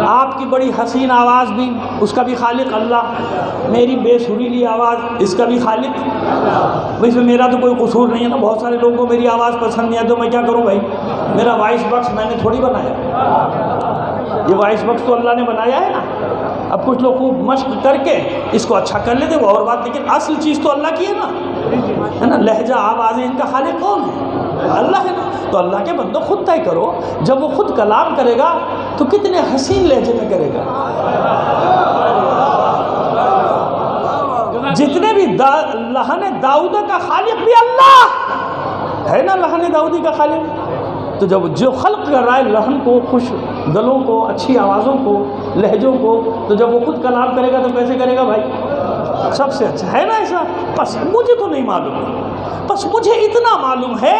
آپ کی بڑی حسین آواز بھی، اس کا بھی خالق اللہ. میری بے سریلی آواز، اس کا بھی خالق. ویسے میرا تو کوئی قصور نہیں ہے نا. بہت سارے لوگوں کو میری آواز پسند نہیں ہے تو میں کیا کروں بھائی؟ میرا وائس باکس میں نے تھوڑی بنایا، یہ وائس باکس تو اللہ نے بنایا ہے نا. اب کچھ لوگ خوب مشق کر کے اس کو اچھا کر لیتے، وہ اور بات، لیکن اصل چیز تو اللہ کی ہے نا. لہجہ آوازیں ان کا خالق کون ہے؟ اللہ ہے نا. تو اللہ کے بندو خود طے کرو، جب وہ خود کلام کرے گا تو کتنے حسین لہجے میں کرے گا. جتنے بھی لہن داؤد کا خالق بھی اللہ ہے نا، لہن داؤدی کا خالق. تو جب جو خلق کر رہا ہے لہن کو، خوش گلوں کو، اچھی آوازوں کو، لہجوں کو، تو جب وہ خود کلام کرے گا تو کیسے کرے گا بھائی؟ سب سے اچھا ہے نا ایسا. بس مجھے تو نہیں معلوم، بس مجھے اتنا معلوم ہے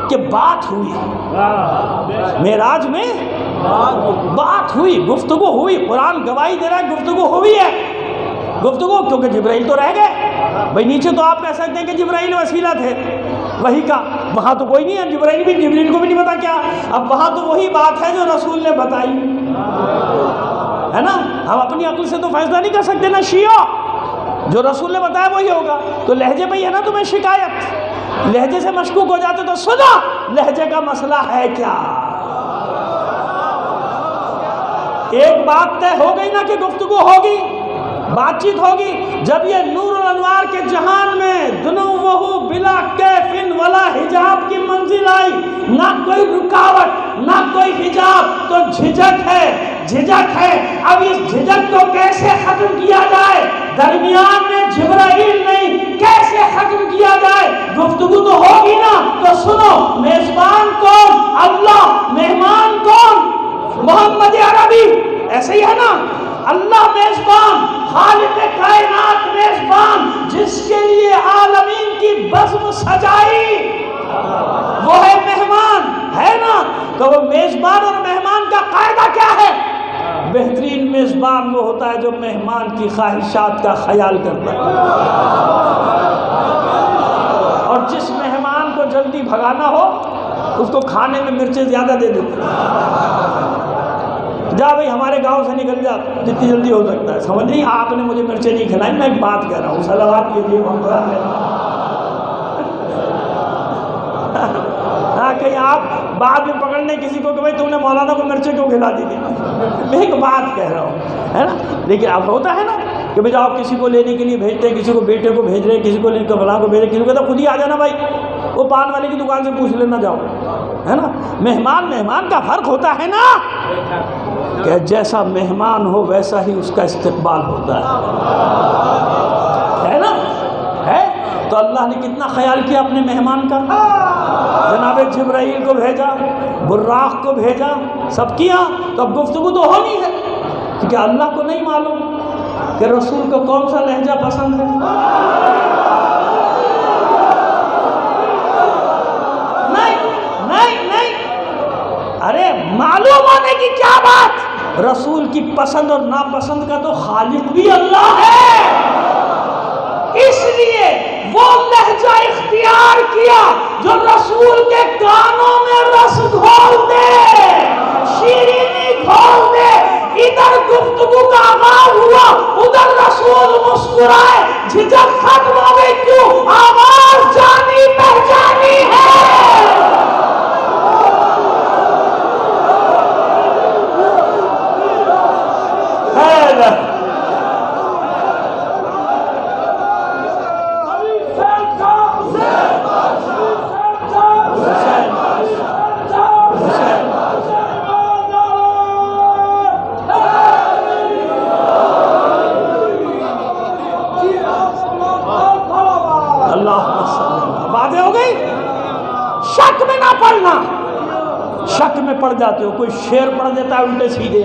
کہ بات ہوئی معراج میں، بات ہوئی، گفتگو ہوئی. قرآن گواہی دے رہا ہے گفتگو ہوئی ہے. گفتگو کیونکہ جبرائیل تو رہ گئے بھائی. نیچے تو آپ کہہ سکتے ہیں کہ جبرائیل وسیلہ تھے وحی کا، وہاں تو کوئی نہیں ہے. جبرائیل کو بھی نہیں پتا کیا. اب وہاں تو وہی بات ہے جو رسول نے بتائی ہے نا. ہم اپنی عقل سے تو فیصلہ نہیں کر سکتے نا. شیعہ جو رسول نے بتایا وہی ہوگا. تو لہجے پہ ہی ہے نا تمہیں شکایت. لہجے سے مشکوک ہو جاتے تو سنا لہجے کا مسئلہ ہے کیا. ایک بات طے ہو گئی نا کہ گفتگو ہوگی، بات چیت ہوگی. جب یہ نور الانوار کے جہان میں دنوہ بلا کیفن ولا حجاب کی منزل آئی، نہ کوئی رکاوٹ نہ کوئی حجاب، تو جھجک ہے. اب اس جھجک کو کیسے ختم کیا جائے؟ درمیان میں جبرائیل نہیں، کیسے ختم کیا جائے؟ گفتگو تو ہوگی نا، تو سنو، میزبان کون؟ اللہ، مہمان کون؟ محمد عربی، ایسے ہی ہے نا؟ اللہ میزبان، خالق کائنات میزبان، جس کے لیے عالمین کی بزم سجائی، وہ ہے مہمان، ہے نا؟ تو وہ میزبان اور مہمان کا قاعدہ کیا ہے؟ بہترین میزبان وہ ہوتا ہے جو مہمان کی خواہشات کا خیال کرتا ہے، اور جس مہمان کو جلدی بھگانا ہو اس کو کھانے میں مرچیں زیادہ دے دیتے ہیں، جا بھئی ہمارے گاؤں سے نکل جا جتنی جلدی ہو سکتا ہے، سمجھ نہیں؟ آپ نے مجھے مرچیں نہیں کھلائی، میں ایک بات کہہ رہا ہوں، صلوات کیجیے محمد۔ ہاں، کہیں آپ بعد میں پکڑ لیں کسی کو کہ بھئی تم نے مولانا کو مرچیں کیوں کھلا دی تھی، میں ایک بات کہہ رہا ہوں، ہے نا؟ لیکن اب ہوتا ہے نا کہ بھئی آپ کسی کو لینے کے لیے بھیجتے ہیں، کسی کو بیٹے کو بھیج رہے ہیں، کسی کو لے کے فلاں کو بھیج رہے ہیں، کسی کو کہتا خود ہی آ جانا بھائی، وہ پان والے کی دکان سے پوچھ لینا جاؤ، ہے نا؟ مہمان کا فرق ہوتا ہے نا، کہ جیسا مہمان ہو ویسا ہی اس کا استقبال ہوتا ہے نا؟ ہے تو اللہ نے کتنا خیال کیا اپنے مہمان کا، جناب جبرائیل کو بھیجا، براق کو بھیجا، سب کیا، تو اب گفتگو تو ہونی ہے، کیونکہ اللہ کو نہیں معلوم کہ رسول کو کون سا لہجہ پسند ہے۔ نہیں، ارے معلوم ہونے کی کیا بات، رسول کی پسند اور ناپسند کا تو خالق بھی اللہ ہے، اس لیے وہ لہجہ اختیار کیا جو رسول کے کانوں میں رس گھول دے، شیرینی گھول دے، ادھر گفتگو کا آغاز ہوا، ادھر رسول مسکرائے، جھجک ختم ہو گئی، کیوں؟ آواز جانی پہچانی ہے۔ باتیں ہو گئی، شک میں نہ پڑھنا، شک میں پڑھ جاتے ہو، کوئی شعر پڑھ دیتا ہے الٹے سیدھے،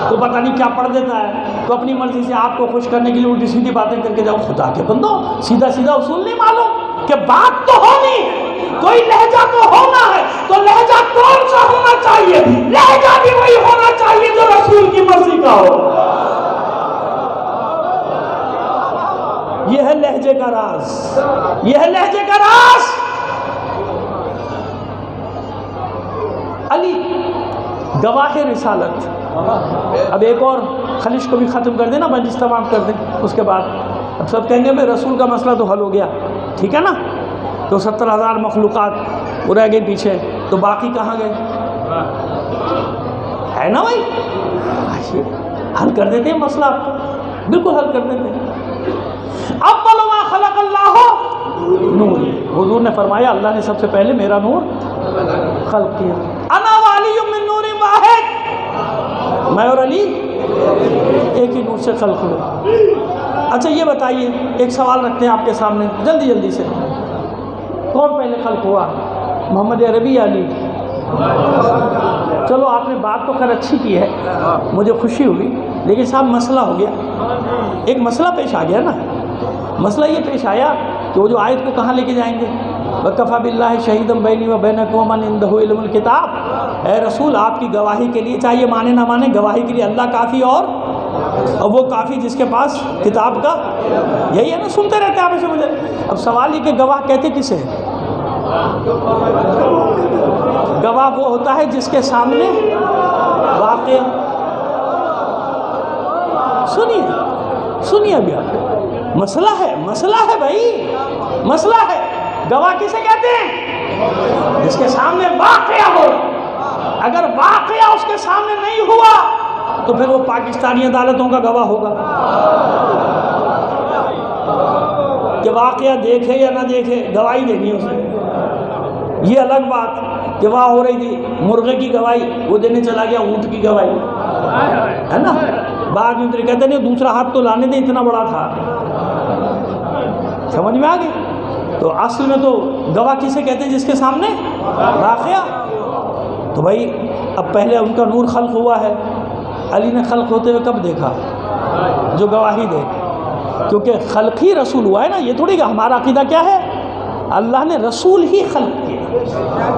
تو پتہ نہیں کیا پڑھ دیتا ہے، تو اپنی مرضی سے آپ کو خوش کرنے کے لیے الٹی سیدھی باتیں کر کے جاؤ، خدا کے بندو، سیدھا سیدھا اصول نہیں معلوم کہ بات تو ہونی ہے، کوئی لہجہ تو ہونا ہے، تو لہجہ کون سا ہونا چاہیے؟ لہجہ بھی وہی ہونا چاہیے جو رسول کی مرضی کا ہو۔ یہ ہے لہجے کا راز، یہ ہے لہجے کا راز۔ علی گواہ رسالت، اب ایک اور خلش کو بھی ختم کر دیں نا، مجلس تمام کر دیں، اس کے بعد اب سب کہیں گے میں رسول کا مسئلہ تو حل ہو گیا، ٹھیک ہے نا؟ تو 70,000 مخلوقات وہ رہ گئے پیچھے، تو باقی کہاں گئے؟ ہے نا بھائی؟ حل کر دیتے ہیں مسئلہ، آپ کو بالکل حل کر دیتے ہیں۔ اول ما خلق اللہ نور، حضور نے فرمایا اللہ نے سب سے پہلے میرا نور خلق کیا، انا وعلی من نور واحد، میں اور علی ایک ہی نور سے خلق ہوئے۔ اچھا یہ بتائیے، ایک سوال رکھتے ہیں آپ کے سامنے جلدی جلدی سے، کون پہلے خلق ہوا، محمد عربی یا علی؟ چلو آپ نے بات تو خیر اچھی کی ہے، مجھے خوشی ہوئی، لیکن صاحب مسئلہ ہو گیا، ایک مسئلہ پیش آ گیا نا۔ مسئلہ یہ پیش آیا کہ وہ جو آیت کو کہاں لے کے جائیں گے، وَكَفَى بِاللَّهِ شَهِيدًا بَيْنِي وَبَيْنَكُمْ وَمَنْ عِندَهُ عِلْمُ الْكِتَابِ، اے رسول آپ کی گواہی کے لیے، چاہے مانے نہ مانے، گواہی کے لیے اللہ کافی، اور وہ کافی جس کے پاس کتاب کا، یہی ہے نا، سنتے رہتے ہیں آپ اسے مجھے۔ اب سوال یہ کہ گواہ کہتے کسے ہیں؟ گواہ وہ ہوتا ہے جس کے سامنے واقع، سنیے ابھی آپ، مسئلہ ہے بھائی، مسئلہ ہے۔ گواہ کسے کہتے ہیں؟ جس کے سامنے واقعہ ہو، اگر واقعہ اس کے سامنے نہیں ہوا تو پھر وہ پاکستانی عدالتوں کا گواہ ہوگا، کہ واقعہ دیکھے یا نہ دیکھے گواہی دینی ہے اسے۔ یہ الگ بات کہ وہاں ہو رہی تھی مرغے کی گواہی، وہ دینے چلا گیا اونٹ کی گواہی، ہے نا؟ بعد میں کہتے نہیں دوسرا ہاتھ تو لانے دیں، اتنا بڑا تھا، سمجھ میں آ گئی؟ تو اصل میں تو گواہ کسے کہتے ہیں؟ جس کے سامنے واقعہ. تو بھائی اب پہلے ان کا نور خلق ہوا ہے، علی نے خلق ہوتے ہوئے کب دیکھا؟ جو گواہی دے، کیونکہ خلق ہی رسول ہوا ہے نا. یہ تھوڑی کہ ہمارا عقیدہ کیا ہے، اللہ نے رسول ہی خلق کیے،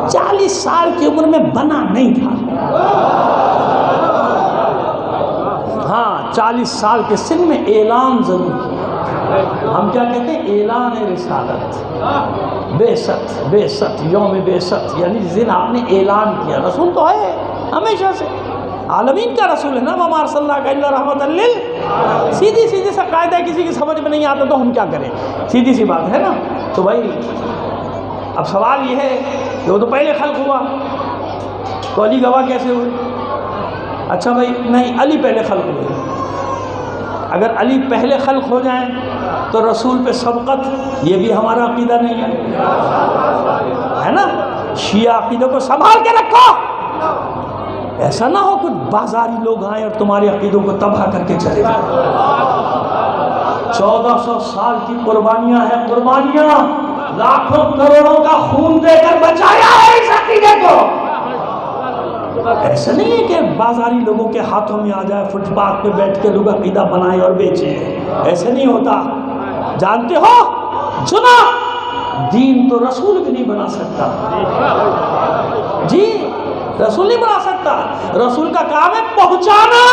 40 سال کی عمر میں بنا نہیں تھا. ہاں 40 سال کے سن میں اعلان ضرور کیا. ہم کیا کہتے ہیں؟ اعلان رسالت، بعثت یوم بعثت، یعنی جس دن آپ نے اعلان کیا. رسول تو ہے ہمیشہ سے، عالمین کا رسول ہے نا. وما ارسلناک الا رحمۃ للعالمین. سیدھی سا قاعدہ ہے، کسی کی سمجھ میں نہیں آتا تو ہم کیا کریں، سیدھی سی بات ہے نا. تو بھائی اب سوال یہ ہے کہ وہ تو پہلے خلق ہوا، تو علی گواہ کیسے ہوئے؟ اچھا بھائی نہیں، علی پہلے خلق ہوئے. اگر علی پہلے خلق ہو جائیں تو رسول پہ سبقت، یہ بھی ہمارا عقیدہ نہیں ہے نا. شیعہ عقیدے کو سنبھال کے رکھو، ایسا نہ ہو کچھ بازاری لوگ آئیں اور تمہارے عقیدوں کو تباہ کر کے چلے جائیں. 1400 سال کی قربانیاں ہیں، قربانیاں، لاکھوں کروڑوں کا خون دے کر بچایا ہے اس عقیدے کو. ایسا نہیں ہے کہ بازاری لوگوں کے ہاتھوں میں آ جائے، فٹ پاتھ پہ بیٹھ کے لوگ عقیدہ بنائیں اور بیچیں. ایسے نہیں ہوتا. جانتے ہو سنا، دین تو رسول بھی نہیں بنا سکتا. جی رسول نہیں بنا سکتا. رسول کا کام ہے پہنچانا.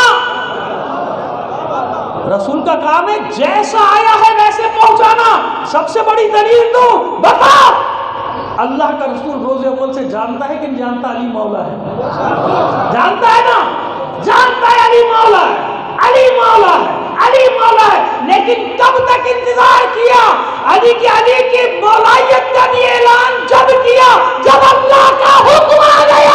رسول کا کام ہے جیسا آیا ہے ویسے پہنچانا. سب سے بڑی دلیل دو، بتا اللہ کا رسول روز اول سے جانتا ہے کہ نہیں جانتا علی مولا ہے؟ جانتا ہے نا، جانتا ہے علی مولا ہے، علی مولا ہے، علی مولا ہے. لیکن کب تک انتظار کیا علی کی مولائیت کا بھی اعلان جب کیا جب اللہ کا حکم آ گیا.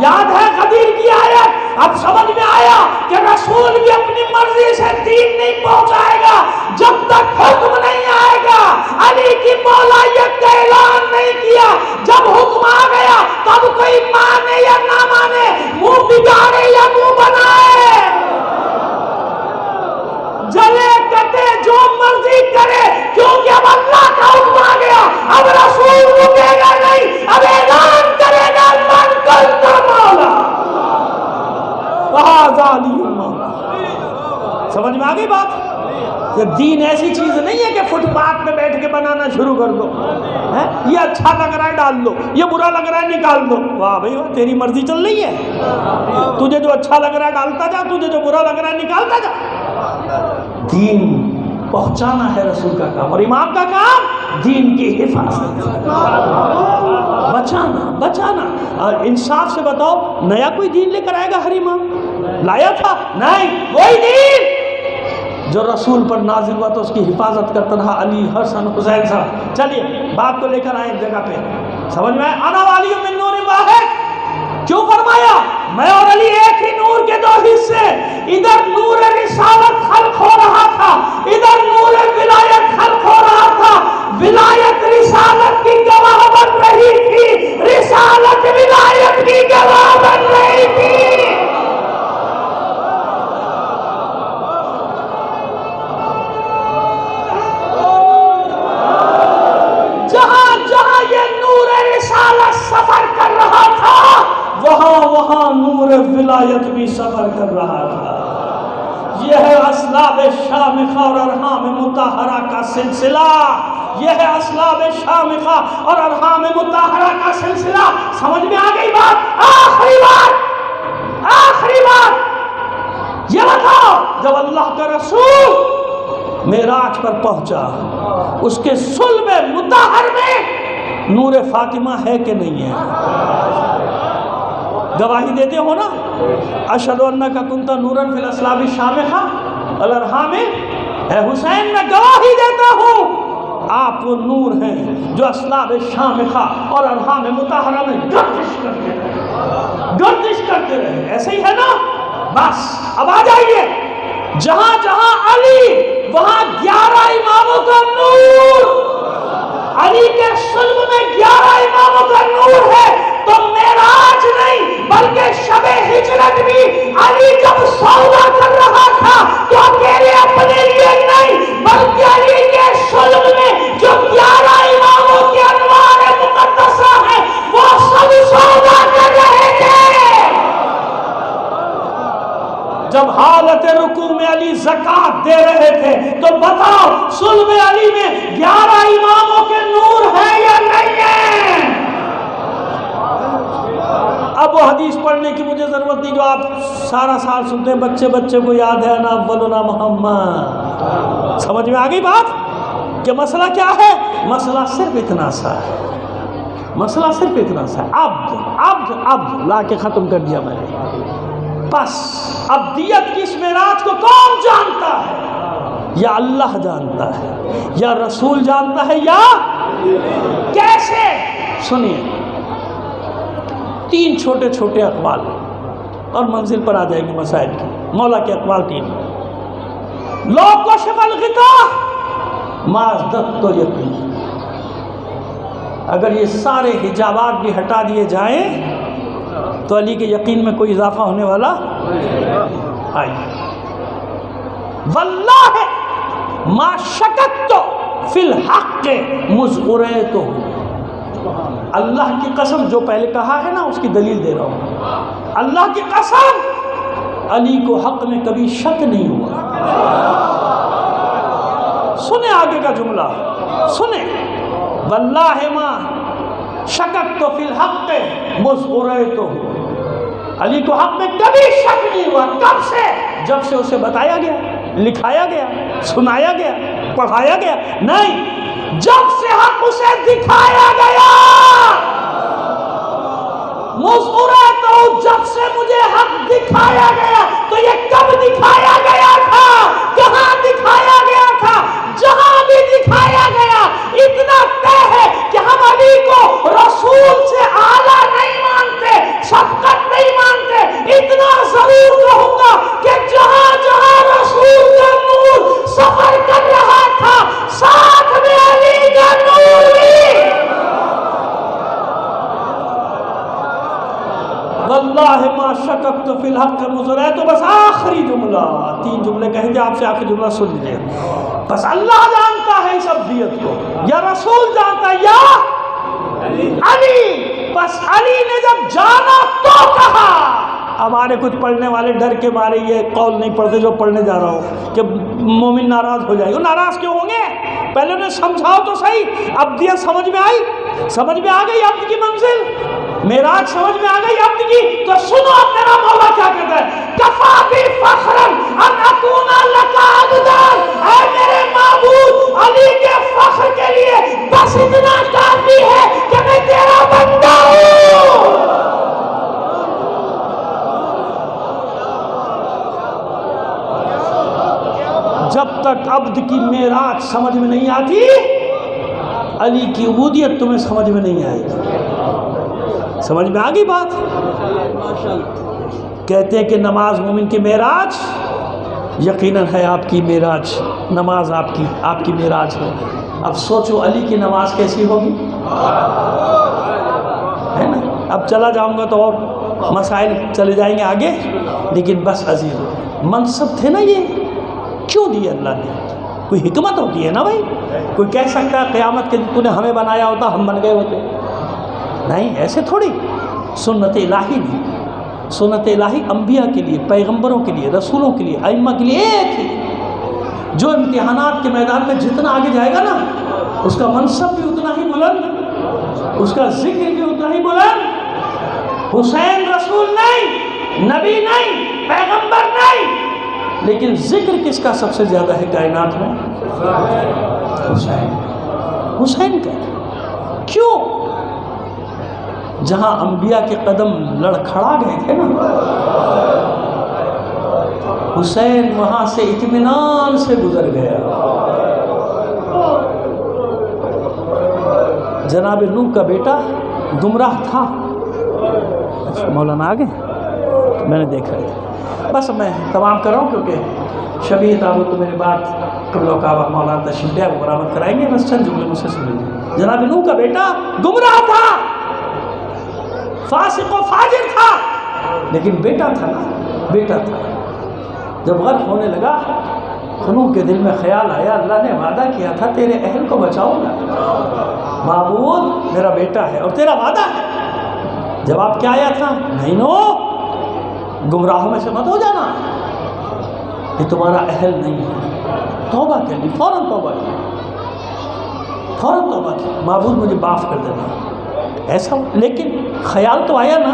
یاد ہے غدیر کی آیت؟ اب سمجھ میں آیا کہ رسول بھی اپنی مرضی سے دین نہیں پہنچائے گا جب تک حکم نہیں آئے گا. علی کی مولائیت کا اعلان نہیں کیا، جب حکم آ گیا تب کوئی مانے یا نہ مانے، منہ بگاڑے یا منہ بنائے، جلے کٹے جو مرضی کرے، کیونکہ اب اللہ کا حکم آ گیا. اب رسول رکے گا نہیں، اب اعلان کرے گا من قلت مولا وہذا علی مولا. سمجھ میں آ گئی بات؟ یہ دین ایسی چیز نہیں ہے کہ فٹ پاتھ پہ بیٹھ کے بنانا شروع کر دو. یہ اچھا لگ رہا ہے ڈال دو، یہ برا لگ رہا ہے نکال دو. واہ بھائی واہ، تیری مرضی چل رہی ہے. تجھے جو اچھا لگ رہا ہے ڈالتا جا، تجھے جو برا لگ رہا ہے نکالتا جا. دین پہنچانا ہے رسول کا کام، اور امام کا کام دین کی حفاظت، بچانا. اور انصاف سے بتاؤ، نیا کوئی دین لے کر آئے گا ہر امام؟ لایا تھا؟ نہیں. وہی دین جو رسول پر نازل ہوا تو اس کی حفاظت کرتا رہا علی، حسن، حسین صاحب. چلیے بات کو لے کر آئے ایک جگہ پہ. سمجھ میں آئے؟ انا والی من نور واحد. کیوں فرمایا میں اور علی ایک ہی نور کے 2 حصے؟ ادھر نور رسالت خلق ہو رہا تھا، ادھر نور ولایت خلق ہو رہا تھا. ولایت رسالت کی گواہ بن رہی تھی، رسالت ولایت کی گواہ بن رہی تھی. جہاں جہاں یہ نور رسالت سفر کر رہا تھا، وہاں نور ولایت بھی سفر کر رہا تھا. یہ ہے اسلاب شامخہ اور ارحام مطہرہ کا سلسلہ. یہ ہے اسلاب شامخہ اور ارحام مطہرہ کا سلسلہ. سمجھ میں آ گئی بات؟ آخری بات یہ بتاؤ، جب اللہ کا رسول معراج پر پہنچا، اس کے صلب مطہر میں نور فاطمہ ہے کہ نہیں ہے؟ گواہی دیتے ہو نا، اشہد انک کنت نورا فی الاسلاب الشامخہ والارحام. اے حسین میں گواہی دیتا ہوں آپ وہ نور ہیں جو اسلاب شامخہ اور ارحام مطہرہ میں گردش کرتے رہے. ایسے ہی ہے نا؟ بس اب آ جائیے، جہاں جہاں علی وہاں 11 اماموں کا نور، علی کے صلب میں 11 اماموں کا نور ہے، تو معراج نہیں بلکہ شب ہجرت بھی علی جب سودا کر رہا تھا تو اکیلے اپنے لیے نہیں بلکہ علی کے صلب میں جو 11 اماموں کے انوار مقدسہ ہیں وہ سب سودا کر رہے تھے۔ جب حالت رکوع میں علی زکوٰۃ دے رہے تھے تو بتاؤ صلب علی میں 11 اماموں کے نور ہے یا نہیں ہے؟ اب وہ حدیث پڑھنے کی مجھے ضرورت نہیں جو آپ سارا سال سنتے ہیں، بچے بچے کو یاد ہے نا اولنا محمد۔ سمجھ میں آ گئی بات کہ مسئلہ کیا ہے؟ مسئلہ صرف اتنا سا ہے، مسئلہ صرف اتنا سا ہے، عبد لا کے ختم کر دیا میں نے۔ بس عبدیت کی اس معراج کو کون جانتا ہے؟ یا اللہ جانتا ہے یا رسول جانتا ہے یا کیسے؟ سنیے 3 چھوٹے چھوٹے اقوال اور منزل پر آ جائے گی مسائل کی۔ مولا کے اقوال 3، لوگ کو شفل غطا معذدت تو یقین، اگر یہ سارے حجابات بھی ہٹا دیے جائیں تو علی کے یقین میں کوئی اضافہ ہونے والا آئی۔ واللہ ما شکت فی الحق مذعریت، اللہ کی قسم جو پہلے کہا ہے نا اس کی دلیل دے رہا ہوں، اللہ کی قسم علی کو حق میں کبھی شک نہیں ہوا۔ سنیں آگے کا جملہ، سنیں، واللہ ما شکت فی الحق مذعریت، علی کو حق میں کبھی شک نہیں ہوا۔ کب سے؟ جب سے اسے بتایا گیا، لکھایا گیا، سنایا گیا، پڑھایا گیا نہیں، جب سے حق اسے دکھایا گیا۔ مذعریت، جب سے مجھے حق دکھایا گیا، تو یہ کب دکھایا گیا تھا؟ کہاں دکھایا گیا تھا؟ جہاں بھی دکھایا گیا، اتنا طے ہے کہ ہم علی کو رسول سے اعلیٰ نہیں مانتے، شفقت نہیں مانتے، اتنا ضرور کہوں گا کہ جہاں جہاں رسول کا نور سفر کر رہا تھا ساتھ میں علی کا نور بھی۔ واللہ ما شککت فی الحق مذعریت، تو بس آخری جملہ، 3 جملے کہیں گے آپ سے، آخری جملہ سن لیجیے۔ بس اللہ جانتا ہے اس ابدیت کو، یا رسول جانتا ہے یا علی، بس علی نے جب جانا تو کہا۔ ہمارے کچھ پڑھنے والے ڈر کے مارے یہ قول نہیں پڑھتے جو پڑھنے جا رہا ہوں کہ مومن ناراض ہو جائے گا۔ ناراض کیوں ہوں گے؟ پہلے انہیں سمجھاؤ تو صحیح۔ ابدیت سمجھ میں آئی؟ سمجھ میں آ گئی عبد کی منزل؟ معراج سمجھ میں آ گئی عبد کی؟ تو سنو میرا مولا کیا کہتا ہے، کفا بی فخرا ان اکون لک عبدا، اے میرے معبود علی کے فخر کے لیے بس اتنا کافی ہے کہ میں تیرا بندہ ہوں۔ جب تک عبد کی معراج سمجھ میں نہیں آتی، علی کی عبودیت تمہیں سمجھ میں نہیں آئے گی۔ سمجھ میں آ گئی بات؟ کہتے ہیں کہ نماز مومن کی معراج، یقیناً ہے آپ کی معراج، نماز آپ کی معراج ہے۔ اب سوچو علی کی نماز کیسی ہوگی، ہے نا؟ اب چلا جاؤں گا تو اور مسائل چلے جائیں گے آگے، لیکن بس عزیز منصب تھے نا یہ، کیوں دیے اللہ نے؟ کوئی حکمت ہوتی ہے نا بھائی۔ کوئی کہہ سکتا ہے قیامت کے دن تو نے ہمیں بنایا ہوتا ہم بن گئے ہوتے، نہیں، ایسے تھوڑی۔ سنت الہی نہیں، سنت الہی انبیاء کے لیے، پیغمبروں کے لیے، رسولوں کے لیے، ائمہ کے لیے ایک ہی۔ جو امتحانات کے میدان میں جتنا آگے جائے گا نا، اس کا منصب بھی اتنا ہی بلند، اس کا ذکر بھی اتنا ہی بلند۔ حسین رسول نہیں، نبی نہیں، پیغمبر نہیں، لیکن ذکر کس کا سب سے زیادہ ہے کائنات میں؟ حسین کا۔ کیوں؟ جہاں انبیاء کے قدم لڑکھڑا گئے تھے نا، حسین وہاں سے اطمینان سے گزر گیا۔ جناب نوح کا بیٹا گمراہ تھا، مولانا آگے میں نے دیکھا ہے۔ بس میں تمام کر رہا ہوں کیونکہ شبیہ تابو تو میری بات قبلہ کعبہ مولانا تشریف لے، وہ برآمد کرائیں گے، بس چند جملے مجھ سے سن لیجیے۔ جناب نوح کا بیٹا گمراہ تھا، فاسق و فاجر تھا، لیکن بیٹا تھا نا، بیٹا تھا۔ جب غرق ہونے لگا تو نوح کے دل میں خیال آیا، اللہ نے وعدہ کیا تھا تیرے اہل کو بچاؤں گا، معبود میرا بیٹا ہے اور تیرا وعدہ ہے۔ جواب کیا آیا تھا؟ نہیں نوح، گمراہوں میں سے مت ہو جانا، یہ تمہارا اہل نہیں ہے۔ توبہ کر لی، فوراً توبہ کی، فوراً توبہ کی، معبود مجھے معاف کر دینا، ایسا ہو۔ لیکن خیال تو آیا نا،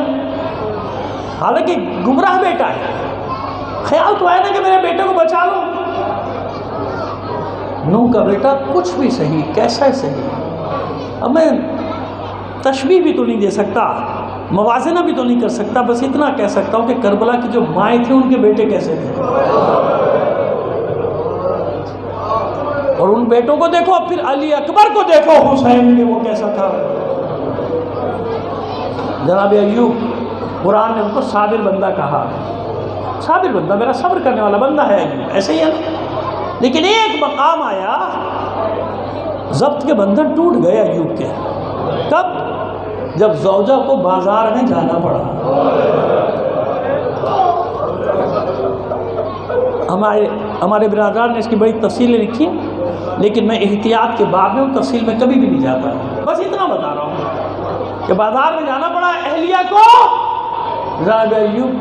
حالانکہ گمراہ بیٹا ہے، خیال تو آیا نا کہ میرے بیٹے کو بچا لوں۔ نوح کا بیٹا کچھ بھی صحیح، کیسا صحیح، اب میں تشبیہ بھی تو نہیں دے سکتا، موازنہ بھی تو نہیں کر سکتا، بس اتنا کہہ سکتا ہوں کہ کربلا کی جو مائیں تھیں ان کے بیٹے کیسے تھے، اور ان بیٹوں کو دیکھو، پھر علی اکبر کو دیکھو، حسین کے وہ کیسا تھا۔ جناب ایوب، قرآن نے ان کو صابر بندہ کہا، صابر بندہ، میرا صبر کرنے والا بندہ ہے ایوب، ایسے ہی ہے نا۔ لیکن ایک مقام آیا، ضبط کے بندھن ٹوٹ گئے ایوب کے، کب؟ جب زوجہ کو بازار میں جانا پڑا۔ ہمارے برادران نے اس کی بڑی تفصیلیں لکھی، لیکن میں احتیاط کے بعد میں ان تفصیل میں کبھی بھی نہیں جاتا، بس اتنا بتا رہا ہوں کہ بازار میں جانا پڑا اہلیہ کو۔ جناب ایوب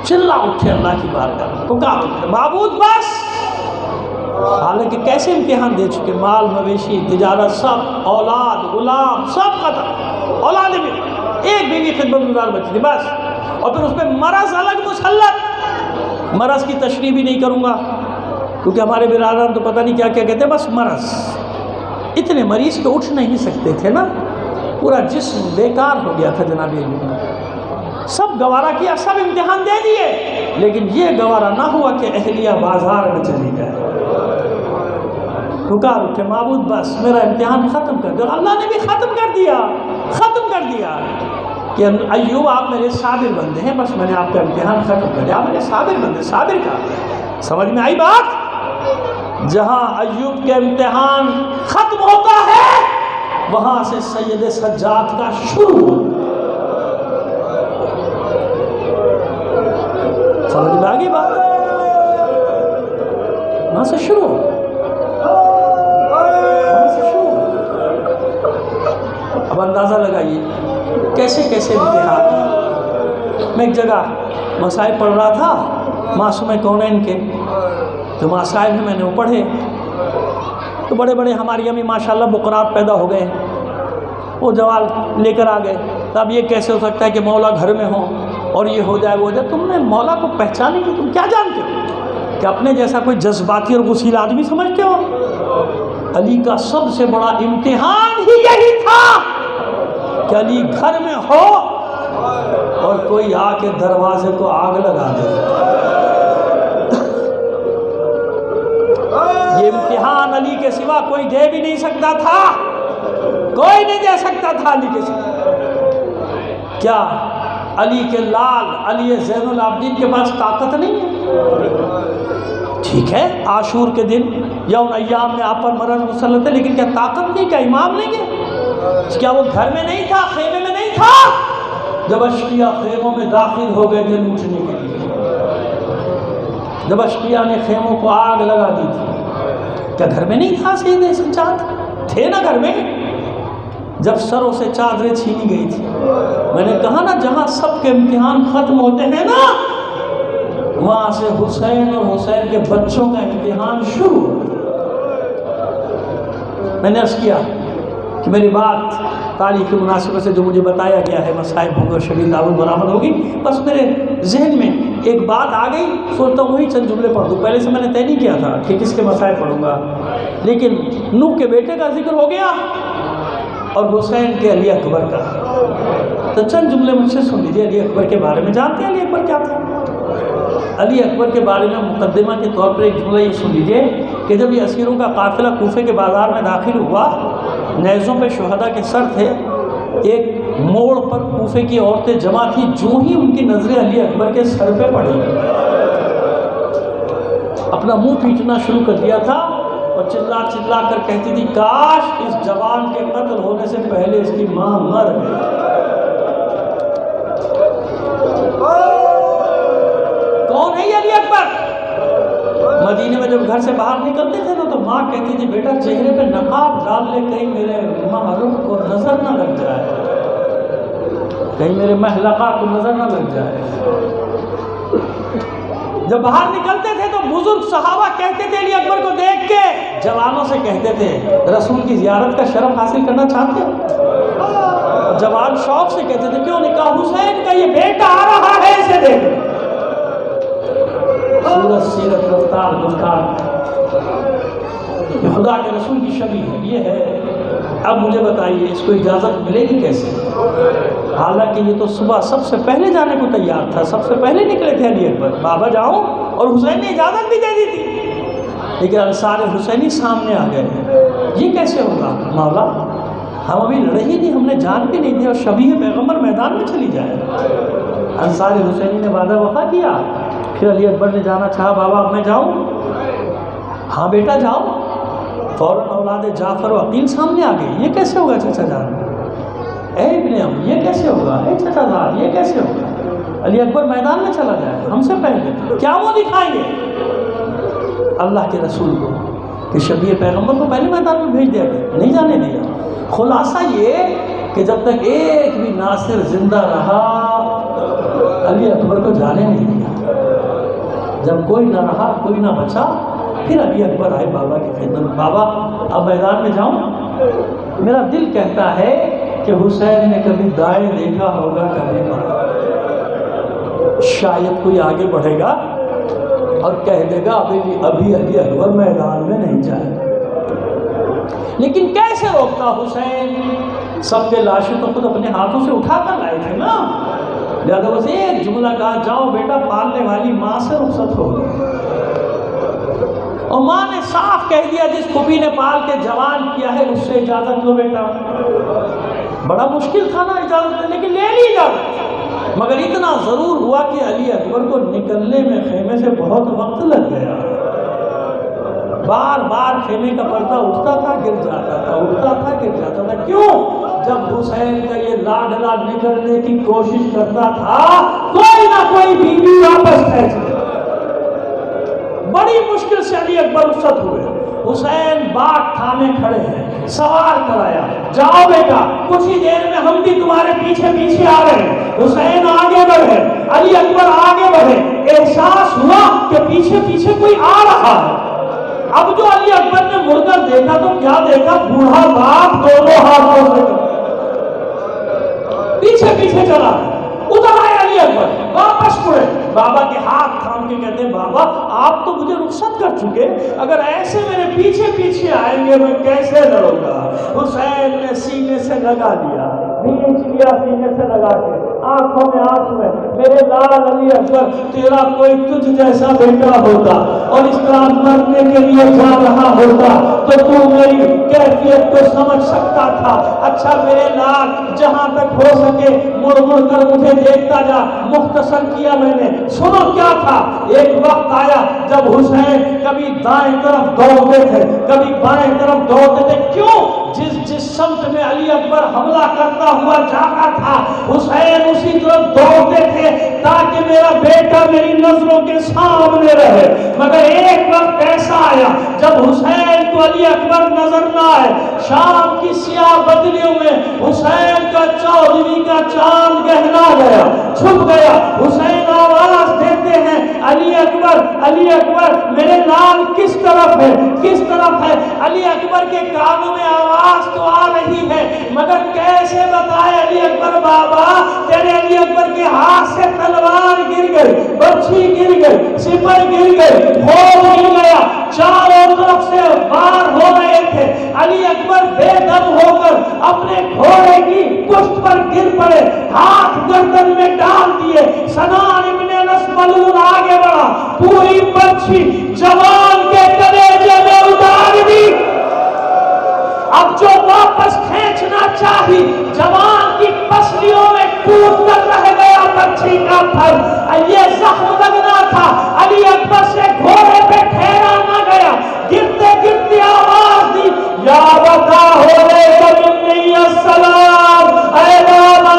چلا اٹھے اللہ کی بارگاہ، پکار اٹھے، معبود بس۔ حالانکہ کیسے امتحان دے چکے، مال مویشی، تجارت، سب، اولاد، غلام، سب ختم، اولادیں بھی، ایک بیوی خدمت گزار بچی تھی بس، اور پھر اس پہ مرض الگ مسلط۔ مرض کی تشریح بھی نہیں کروں گا کیونکہ ہمارے برادران تو پتہ نہیں کیا کیا کہتے ہیں، بس مرض، اتنے مریض تو اٹھ نہیں سکتے تھے نا، پورا جسم بیکار ہو گیا تھا جناب ایوب۔ سب گوارا کیا، سب امتحان دے دیے، لیکن یہ گوارا نہ ہوا کہ اہلیہ بازار میں چلی جائے۔ پکار اٹھے، معبود بس میرا امتحان ختم کر دیا۔ اللہ نے بھی ختم کر دیا، ختم کر دیا کہ ایوب آپ میرے صابر بندے ہیں، بس میں نے آپ کا امتحان ختم کر دیا، آپ میرے صابر بندے، صابر کا۔ سمجھ میں آئی بات؟ جہاں ایوب کے امتحان ختم ہوتا ہے وہاں سے سید سجاد کا شروع ہوتا ہے۔ سمجھ میں آگئی بات؟ وہاں سے شروع، وہاں سے شروع۔ اب اندازہ لگائیے کیسے کیسے امتحان۔ میں ایک جگہ مسائل پڑھ رہا تھا معصوم کونین کے، جو مسائل ہیں میں نے وہ پڑھے، تو بڑے بڑے ہماری امی ماشاءاللہ بقرات پیدا ہو گئے، وہ جواب لے کر آ گئے، تو اب یہ کیسے ہو سکتا ہے کہ مولا گھر میں ہو اور یہ ہو جائے وہ ہو جائے۔ تم نے مولا کو پہچانے کی تم کیا جانتے ہو؟ کہ اپنے جیسا کوئی جذباتی اور غسیل آدمی سمجھتے ہو؟ علی کا سب سے بڑا امتحان ہی یہی تھا کہ علی گھر میں ہو اور کوئی آ کے دروازے کو آگ لگا دے۔ یہ امتحان علی کے سوا کوئی دے بھی نہیں سکتا تھا، کوئی نہیں دے سکتا تھا علی کے سوا۔ کیا علی کے لال علی زین العابدین کے پاس طاقت نہیں ہے؟ ٹھیک ہے، عاشور کے دن یا ان ایام میں آپ پر مرض مسلط ہے، لیکن کیا طاقت نہیں، کیا امام نہیں ہے؟ کیا وہ گھر میں نہیں تھا، خیمے میں نہیں تھا؟ جب اشقیاء خیموں میں داخل ہو گئے تھے لوٹنے کے لیے، جب اشقیاء نے خیموں کو آگ لگا دی تھی، کیا گھر میں نہیں تھا سید سجاد؟ تھے نا گھر میں، جب سروں سے چادریں چھینی گئی تھی۔ میں نے کہا نا جہاں سب کے امتحان ختم ہوتے ہیں نا وہاں سے حسین اور حسین کے بچوں کا امتحان شروع۔ میں نے عرض کیا کہ میری بات تاریخ کی مناسبت سے جو مجھے بتایا گیا ہے مسائل ہوں گے اور شبیہ تعاون برآمد ہوگی، بس میرے ذہن میں ایک بات آ گئی، سوچتا ہوں وہی چند جملے پڑھ دوں۔ پہلے سے میں نے طے نہیں کیا تھا کہ کس کے مسائل پڑھوں گا، لیکن نوح کے بیٹے کا ذکر ہو گیا اور حسین کے علی اکبر کا، تو چند جملے مجھ سے سن لیجیے علی اکبر کے بارے میں۔ جانتے ہیں علی اکبر کیا تھا؟ علی اکبر کے بارے میں مقدمہ کے طور پر ایک جملہ یہ سن لیجیے کہ جب یہ اسیروں کا قافلہ کوفے کے بازار میں داخل ہوا، نیزوں پہ شہداء کے سر تھے، ایک موڑ پر کوفے کی عورتیں جمع تھیں، جو ہی ان کی نظریں علی اکبر کے سر پہ پڑی، اپنا منہ پیٹنا شروع کر دیا تھا اور چلا چلا کر کہتی تھی کاش اس جوان کے قتل ہونے سے پہلے اس کی ماں مر گئی۔ کون ہے یہ علی اکبر؟ مدینے میں جب گھر سے باہر نکلتے تھے تو ماں کہتی تھی بیٹا چہرے پہ نقاب ڈال لے کہیں میرے محرم کو نظر نہ لگ جائے، کہیں میرے محلقہ کو نظر نہ لگ جائے۔ جب باہر نکلتے تھے تو بزرگ صحابہ کہتے تھے علی اکبر کو دیکھ کے، جوانوں سے کہتے تھے رسول کی زیارت کا شرف حاصل کرنا چاہتے ہو؟ جوان شوق سے کہتے تھے کیوں نہیں؟ کہا حسین کا یہ بیٹا آ رہا ہے، اسے دیکھ۔ صورت سیرت رفتار گفتار یہ خدا کے رسول کی شبیہ ہے، یہ ہے۔ اب مجھے بتائیے اس کو اجازت ملے گی کیسے؟ حالانکہ یہ تو صبح سب سے پہلے جانے کو تیار تھا، سب سے پہلے نکلے تھے علی اکبر، بابا جاؤ، اور حسین نے اجازت بھی دے دی تھی، لیکن انصار حسینی سامنے آ گئے۔ یہ کیسے ہوگا مولا؟ ہم ابھی لڑے ہی نہیں، ہم نے جان بھی نہیں دی اور شبیہ پیغمبر میدان میں چلی جائے۔ انصار حسینی نے وعدہ وفا کیا۔ پھر علی اکبر نے جانا چاہا، بابا اب میں جاؤں؟ ہاں بیٹا جاؤ۔ فوراً اولاد جعفر و عقیل سامنے آ گئی۔ یہ کیسے ہوگا چچا جان؟ اے ابن ام یہ کیسے ہوگا؟ اے چچا جان یہ کیسے ہوگا؟ علی اکبر میدان میں چلا جائے ہم سے پہلے، کیا وہ دکھائیں گے اللہ کے رسول کو کہ شبیہ پیغمبر کو پہلے میدان میں بھیج دیا گیا؟ نہیں جانے دیا۔ خلاصہ یہ کہ جب تک ایک بھی ناصر زندہ رہا علی اکبر کو جانے نہیں دیا۔ جب کوئی نہ رہا، کوئی نہ بچا، پھر علی اکبر آئے بابا کی خدمت۔ بابا اب میدان میں جاؤں؟ میرا دل کہتا ہے کہ حسین نے کبھی دائیں دیکھا ہوگا کبھی بائیں، شاید کوئی آگے بڑھے گا اور کہہ دے گا ابھی علی اکبر میدان میں نہیں جائے، لیکن کیسے روکتا حسین؟ سب کے لاشیں تو خود اپنے ہاتھوں سے اٹھا کر لائے تھے نا، لہذا بس ایک جملہ کہا جاؤ بیٹا پالنے والی ماں سے رخصت ہو گئی۔ اور ماں نے صاف کہہ دیا جس پھوپھی نے پال کے جوان کیا ہے اس سے اجازت لو بیٹا۔ بڑا مشکل تھا نا اجازت لینے کی، لے لی اجازت، مگر اتنا ضرور ہوا کہ علی اکبر کو نکلنے میں خیمے سے بہت وقت لگ گیا۔ بار بار خیمے کا پردہ اٹھتا تھا گر جاتا تھا، اٹھتا تھا گر جاتا تھا۔ کیوں؟ جب حسین کا یہ لاڈلا نکلنے کی کوشش کرتا تھا کوئی نہ کوئی بیوی واپس کھینچ لے۔ بڑی مشکل سے علی اکبر رخصت ہوئے۔ حسین باغ تھامے کھڑے ہیں، سوار کرایا، جاؤ بیٹا کچھ ہی دیر میں ہم بھی تمہارے پیچھے پیچھے آ رہے ہیں۔ حسین آگے بڑھے، علی اکبر آگے بڑھے، احساس ہوا کہ پیچھے پیچھے کوئی آ رہا ہے۔ اب جو علی اکبر نے مڑ کر دیکھا تو کیا دیکھا؟ بوڑھا باپ دونوں ہاتھوں سے پیچھے پیچھے چلا، ادھر آئے علی اکبر، واپس مڑے، بابا کے ہاتھ تھام کے کہتے ہیں بابا آپ تو مجھے رخصت کر چکے، اگر ایسے میرے پیچھے پیچھے آئیں گے میں کیسے لڑوں گا؟ حسین نے سینے سے لگا لیا، بیچ لیا سینے سے لگا کے، آنکھوں میں آنکھ میں، میرے لال علی اکبر تیرا کوئی تجھ جیسا بیٹا ہوتا اور اس طرح مرنے کے لیے جا رہا ہوتا تو تو میری کیفیت کو سمجھ سکتا تھا۔ اچھا میرے لال جہاں تک ہو سکے مڑ مڑ کر مجھے دیکھتا جا، مختصر کیا میں نے۔ سنو کیا تھا، ایک وقت آیا جب حسین کبھی دائیں طرف دوڑتے تھے کبھی بائیں طرف دوڑتے تھے۔ کیوں؟ جس سمت میں علی اکبر حملہ کرتا ہوا جاتا تھا حسین اسی طرف دوڑتے تھے تاکہ میرا بیٹا میری نظروں کے سامنے رہے۔ مگر ایک وقت ایسا آیا جب حسین کو علی اکبر نظر نہ آئے، شام کی سیاہ بدلیوں میں حسین کا 14ویں کا چاند گہرا گیا، چھپ گیا۔ حسین آواز دیتے ہیں علی اکبر علی اکبر میرے لال کس طرف ہے کس طرف ہے؟ علی اکبر کے کانوں میں آواز تو آ رہی ہے مگر کیسے بتائے علی اکبر بابا تیرے علی اکبر کے ہاتھ سے تلوار گر گئی، برچھی گر گئی، سپر گر گئی، خوف گر گیا، چاروں طرف سے وار ہو رہے تھے۔ علی اکبر بے دم ہو کر اپنے گھوڑے کی پشت پر گر پڑے، ہاتھ گردن میں ڈال دیے۔ سنان ابن انس ملعون آگے بڑھا، پوری برچھی جوان کے کلیجے میں اتار دی۔ اب جو واپس کھینچنا چاہی جوان کی پسلیوں میں ٹوٹ کر رہ گیا برچھی کا پھر، یہ زخم لگنا تھا۔ علی اکبر سے گھوڑے پہ ٹھہرا نہ گیا، گرتے گرتے یا بتا ہو لے کبھی السلام، اے بابا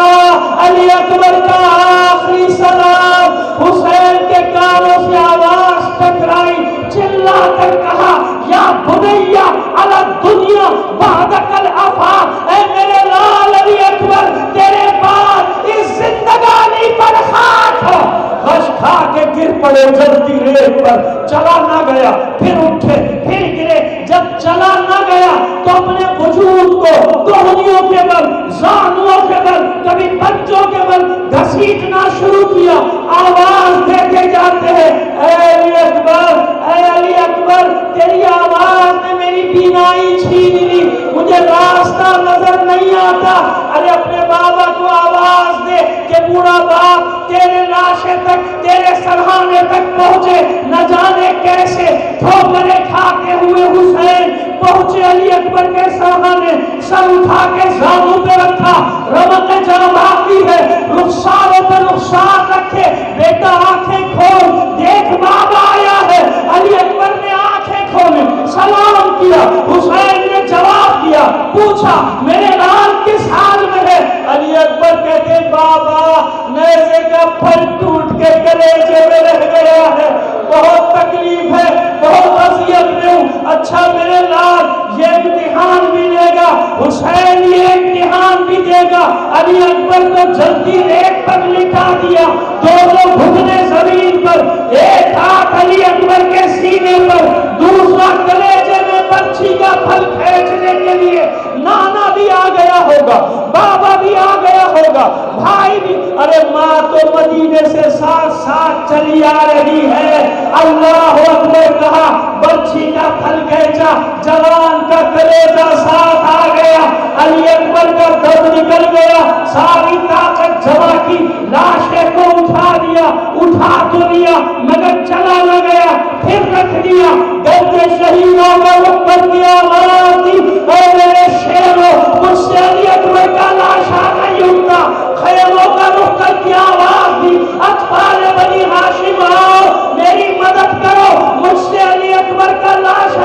علی اکبر کا آخری سلام۔ حسین کے کانوں سے آواز ٹکرائی، چلا کر کہا یا بنیا علی دنیا بعدک الافا، اے میرے لال علی اکبر تیرے بعد اس زندگانی پر خاک ہو۔ غش کھا کے گر پڑے جلتی ریت پر، چلا نہ گیا، پھر اٹھے پھر گرے، جب چلا نہ گیا تو اپنے وجود کو کوہنیوں کے بل، زانووں کے بل، کبھی پنجوں کے بل گھسیٹنا شروع کیا۔ آواز دیتے جاتے ہیں اے علی اکبر، اے علی اکبر، تیری آواز نے میری بینائی چھین لی، مجھے راستہ نظر نہیں آتا۔ ارے اپنے بابا کو آواز دے کہ بوڑھا باپ تیرے لاشے تک، تیرے سرہانے تک پہنچے، نہ جانے کیسے ٹھوکریں کھاتے ہوئے حسین پہنچے علی اکبر کے سرہانے، سر اٹھا کے زانوں پہ رکھا، رمق جاں باقی ہے، رخساروں پہ رخسار رکھے، بیٹا آنکھیں کھول، دیکھ بابا آیا ہے۔ علی اکبر نے آنکھیں کھولے، سلام کیا، حسین نے جواب دیا، پوچھا میرے لال کس حال میں ہے؟ علی اکبر کہتے بابا نیزے کا پھل ٹوٹ کے کلیجے میں رہ گیا ہے، بہت تکلیف ہے، بہت اذیت میں ہوں۔ اچھا میرے لال یہ امتحان بھی لے گا، حسین یہ امتحان بھی دے گا۔ علی اکبر کو جلدی ریت پر لٹا دیا، دونوں گھٹنے زمین پر، ایک ہاتھ علی اکبر کے سینے پر، دوسرا کلیجے میں برچھی کا پھل کھینچنے کے لیے۔ نانا بھی آ گیا ہوگا، بابا بھی آ گیا ہوگا، بھائی بھی، ارے ماں تو مدینے سے ساتھ ساتھ چلی آ رہی ہے۔ اللہ اکبر کہا، برچھی کا پھل کھینچا، جوان کا کلیجہ ساتھ آ گیا، علی اکبر کا دم نکل گیا، ساری طاقت جمع کی، لاشے کو اٹھا دیا، اٹھا تو لیا مگر چلا نہ گیا، پھر رکھ دیا، گرد شہیدوں کا رخ کر دیا، آواز دی اے میرے شیرو، مجھ سے علی اکبر کا لاشا نہیں اٹھتا، خیموں کا رخ کر کے آواز دی اطفال بنی ہاشم آؤ میری مدد کرو، مجھ سے علی اکبر کا لاش